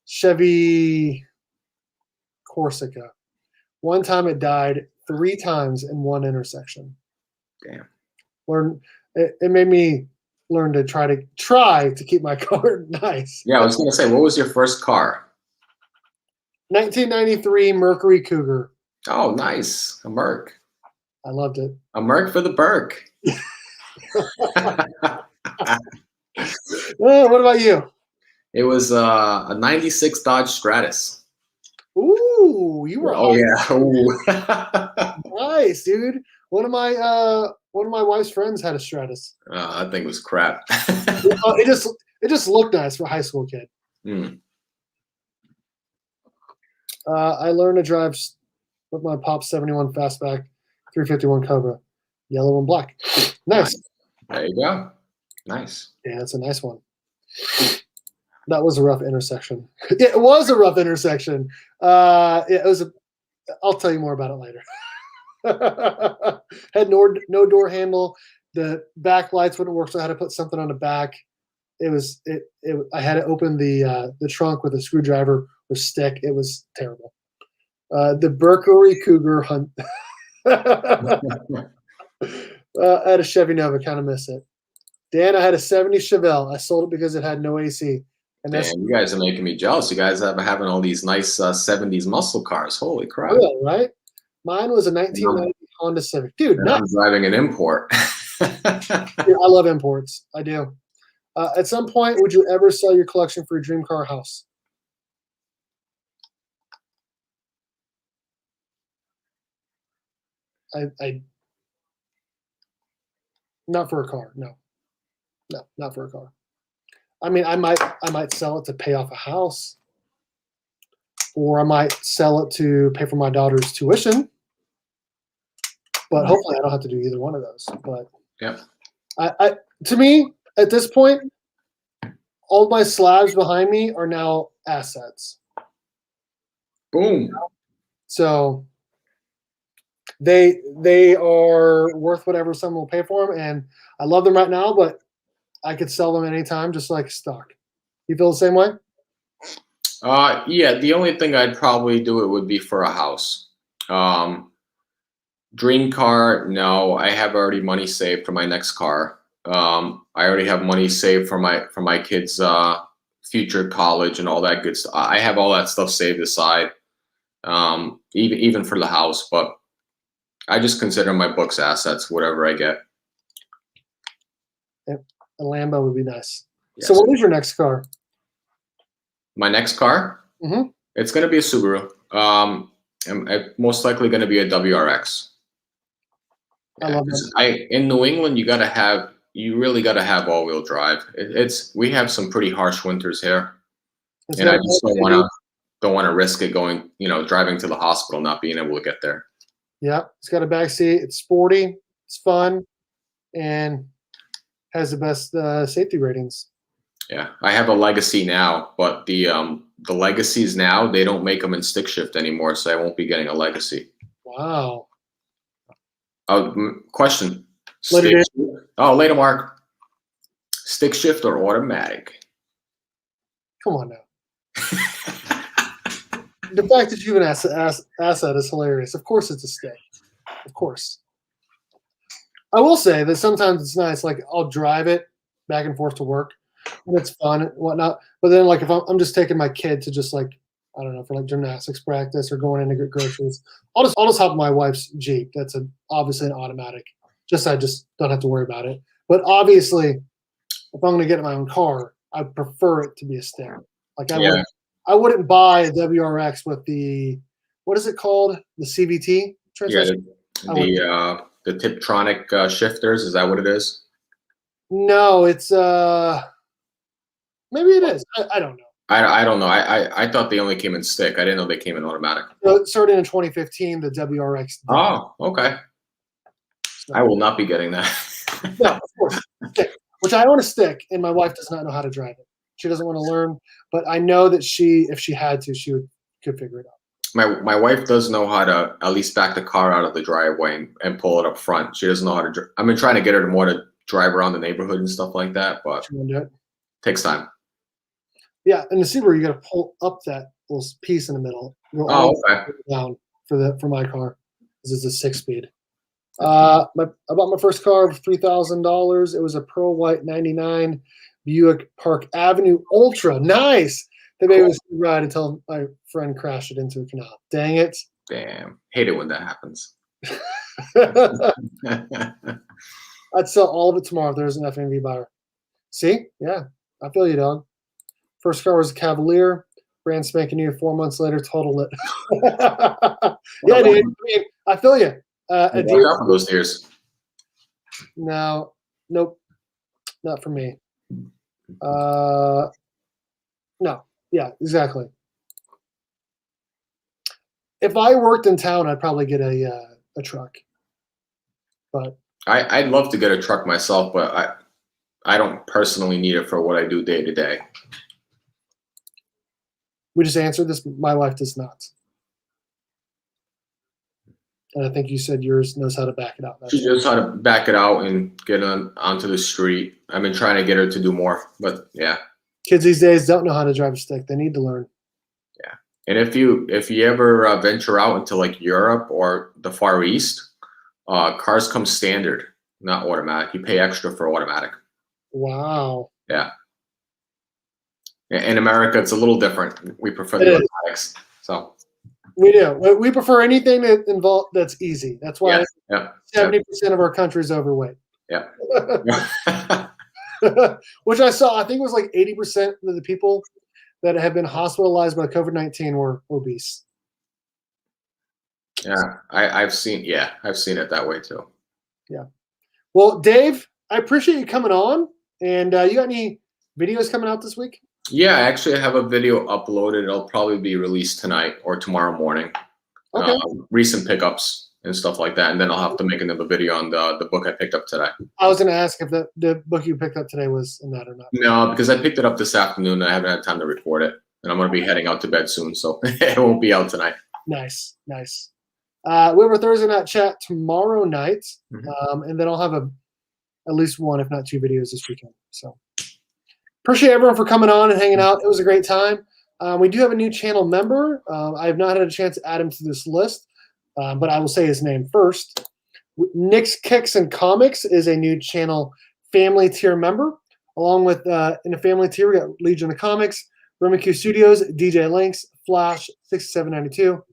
Chevy Corsica. One time it died 3 times in one intersection. Damn. It made me learn to try to keep my car nice. Yeah, I was gonna say, what was your first car? 1993 Mercury Cougar. Oh, nice. A Merc. I loved it. A Merc for the Burke. What about you? It was a 96 Dodge Stratus. Ooh, you were Oh yeah. Ooh. nice, dude. One of my wife's friends had a Stratus. That thing was crap. It just looked nice for a high school kid. Mm. I learned to drive with my Pop 71 Fastback 351 Cobra, yellow and black. Nice. There you go. Nice. Yeah, that's a nice one. That was a rough intersection. It was a rough intersection. It was. I'll tell you more about it later. Had no door handle. The back lights wouldn't work, so I had to put something on the back. I had to open the trunk with a screwdriver or stick. It was terrible. The Mercury Cougar hunt. I had a Chevy Nova. Kind of miss it. Dan, I had a 70 Chevelle. I sold it because it had no AC. And damn, you guys are making me jealous. You guys are having all these nice 70s muscle cars. Holy crap. Yeah, right? Mine was a 1990 Honda Civic. Dude, I'm driving an import. Dude, I love imports. I do. At some point, would you ever sell your collection for a dream car house? I not for a car. No, not for a car. I mean, I might sell it to pay off a house, or I might sell it to pay for my daughter's tuition. But hopefully, I don't have to do either one of those. But yeah. To me, at this point, all my slabs behind me are now assets. Boom. So they are worth whatever someone will pay for them, and I love them right now, but I could sell them anytime, just like stock. You feel the same way? Yeah. The only thing I'd probably do it would be for a house. Dream car, no. I have already money saved for my next car. I already have money saved for my kids' future college and all that good stuff. I have all that stuff saved aside, even for the house. But I just consider my books assets, whatever I get. A Lambo would be nice. Yes. So, what is your next car? My next car? Mm-hmm. It's going to be a Subaru. I'm most likely going to be a WRX. I love that. In New England, you really got to have all-wheel drive. We have some pretty harsh winters here, and I just don't want to risk it going, driving to the hospital, not being able to get there. Yeah, it's got a back seat. It's sporty. It's fun, and has the best safety ratings. Yeah, I have a Legacy now, but the Legacies now, they don't make them in stick shift anymore, so I won't be getting a Legacy. Wow. Question. Later, Mark. Stick shift or automatic? Come on now. The fact that you have an asset is hilarious. Of course it's a stick. Of course. I will say that sometimes it's nice. Like, I'll drive it back and forth to work, and it's fun and whatnot. But then, like, if I'm just taking my kid to just, like, I don't know, for like gymnastics practice or going in to get groceries, I'll just hop in my wife's Jeep. That's obviously an automatic. I just don't have to worry about it. But obviously, if I'm going to get in my own car, I prefer it to be a stick. Like, I wouldn't buy a WRX with what is it called? The CVT transmission? Yeah, the Tiptronic shifters. Is that what it is? No, it's maybe it is. I don't know. I don't know. I thought they only came in stick. I didn't know they came in automatic. So it started in 2015. The WRX. Oh, okay. So, I will not be getting that. No, of course. Stick, which I own a stick, and my wife does not know how to drive it. She doesn't want to learn, but I know that if she had to, she could figure it out. My wife does know how to at least back the car out of the driveway and pull it up front. She doesn't know how to. I've been trying to get her to drive around the neighborhood and stuff like that, but it takes time. Yeah, in the Subaru, you got to pull up that little piece in the middle. Okay. Down for my car, because it's a 6-speed. I bought my first car for $3,000. It was a pearl white '99 Buick Park Avenue Ultra. Nice. The baby was ride until my friend crashed it into a canal. Dang it. Damn. Hate it when that happens. I'd sell all of it tomorrow if there was an FMV buyer. See? Yeah. I feel you, dog. First car was a Cavalier. Brand spanking new. 4 months later, totaled it. Yeah, dude. I mean, I feel you. A deer. Out for those deers. No. Nope. Not for me. No. Yeah, exactly. If I worked in town, I'd probably get a truck. But I'd love to get a truck myself, but I don't personally need it for what I do day to day. We just answered this. My wife does not. And I think you said yours knows how to back it out. She knows how to back it out and get onto the street. I've been trying to get her to do more, but yeah. Kids these days don't know how to drive a stick. They need to learn. Yeah. And if you ever venture out into like Europe or the Far East, cars come standard, not automatic. You pay extra for automatic. Wow. Yeah. In America, it's a little different. We prefer the automatics. So we do. We prefer anything that's easy. That's why 70% of our country is overweight. Yeah. Which I saw. I think it was like 80% of the people that have been hospitalized by COVID-19 were obese. Yeah, I've seen it that way too. Yeah. Well, Dave, I appreciate you coming on. And you got any videos coming out this week? Yeah, actually, I have a video uploaded. It'll probably be released tonight or tomorrow morning. Okay. Recent pickups and stuff like that, and then I'll have to make another video on the book I picked up today. I was going to ask if the book you picked up today was in that or not. No, because I picked it up this afternoon and I haven't had time to record it, and I'm going to be heading out to bed soon, so it won't be out tonight. Nice. We have a Thursday night chat tomorrow night, and then I'll have at least one, if not two, videos this weekend. So appreciate everyone for coming on and hanging out. It was a great time. We do have a new channel member. I have not had a chance to add him to this list, but I will say his name first. Nick's Kicks and Comics is a new channel family tier member. Along with in the family tier, we got Legion of Comics, Q Studios, DJ Links, Flash 6792,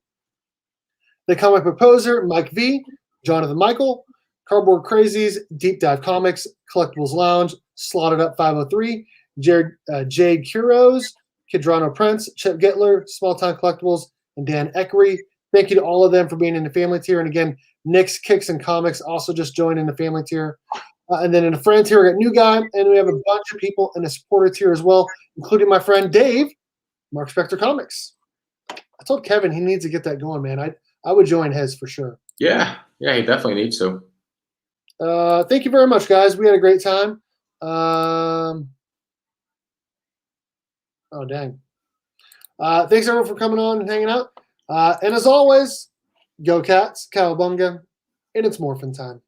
The Comic Proposer, Mike V, Jonathan Michael, Cardboard Crazies, Deep Dive Comics, Collectibles Lounge, Slotted Up 503, Jade Kuros, Kidrano Prince, Chip Gittler, Small Time Collectibles, and Dan Eckery. Thank you to all of them for being in the family tier. And again, Nick's Kicks and Comics also just joined in the family tier. And then in the friend tier, we got New Guy, and we have a bunch of people in the supporter tier as well, including my friend Dave, Mark Spector Comics. I told Kevin he needs to get that going, man. I would join his for sure. Yeah, he definitely needs to. Thank you very much, guys. We had a great time. Oh, dang. Thanks, everyone, for coming on and hanging out. And as always, go Cats, Cowabunga, and it's Morphin time.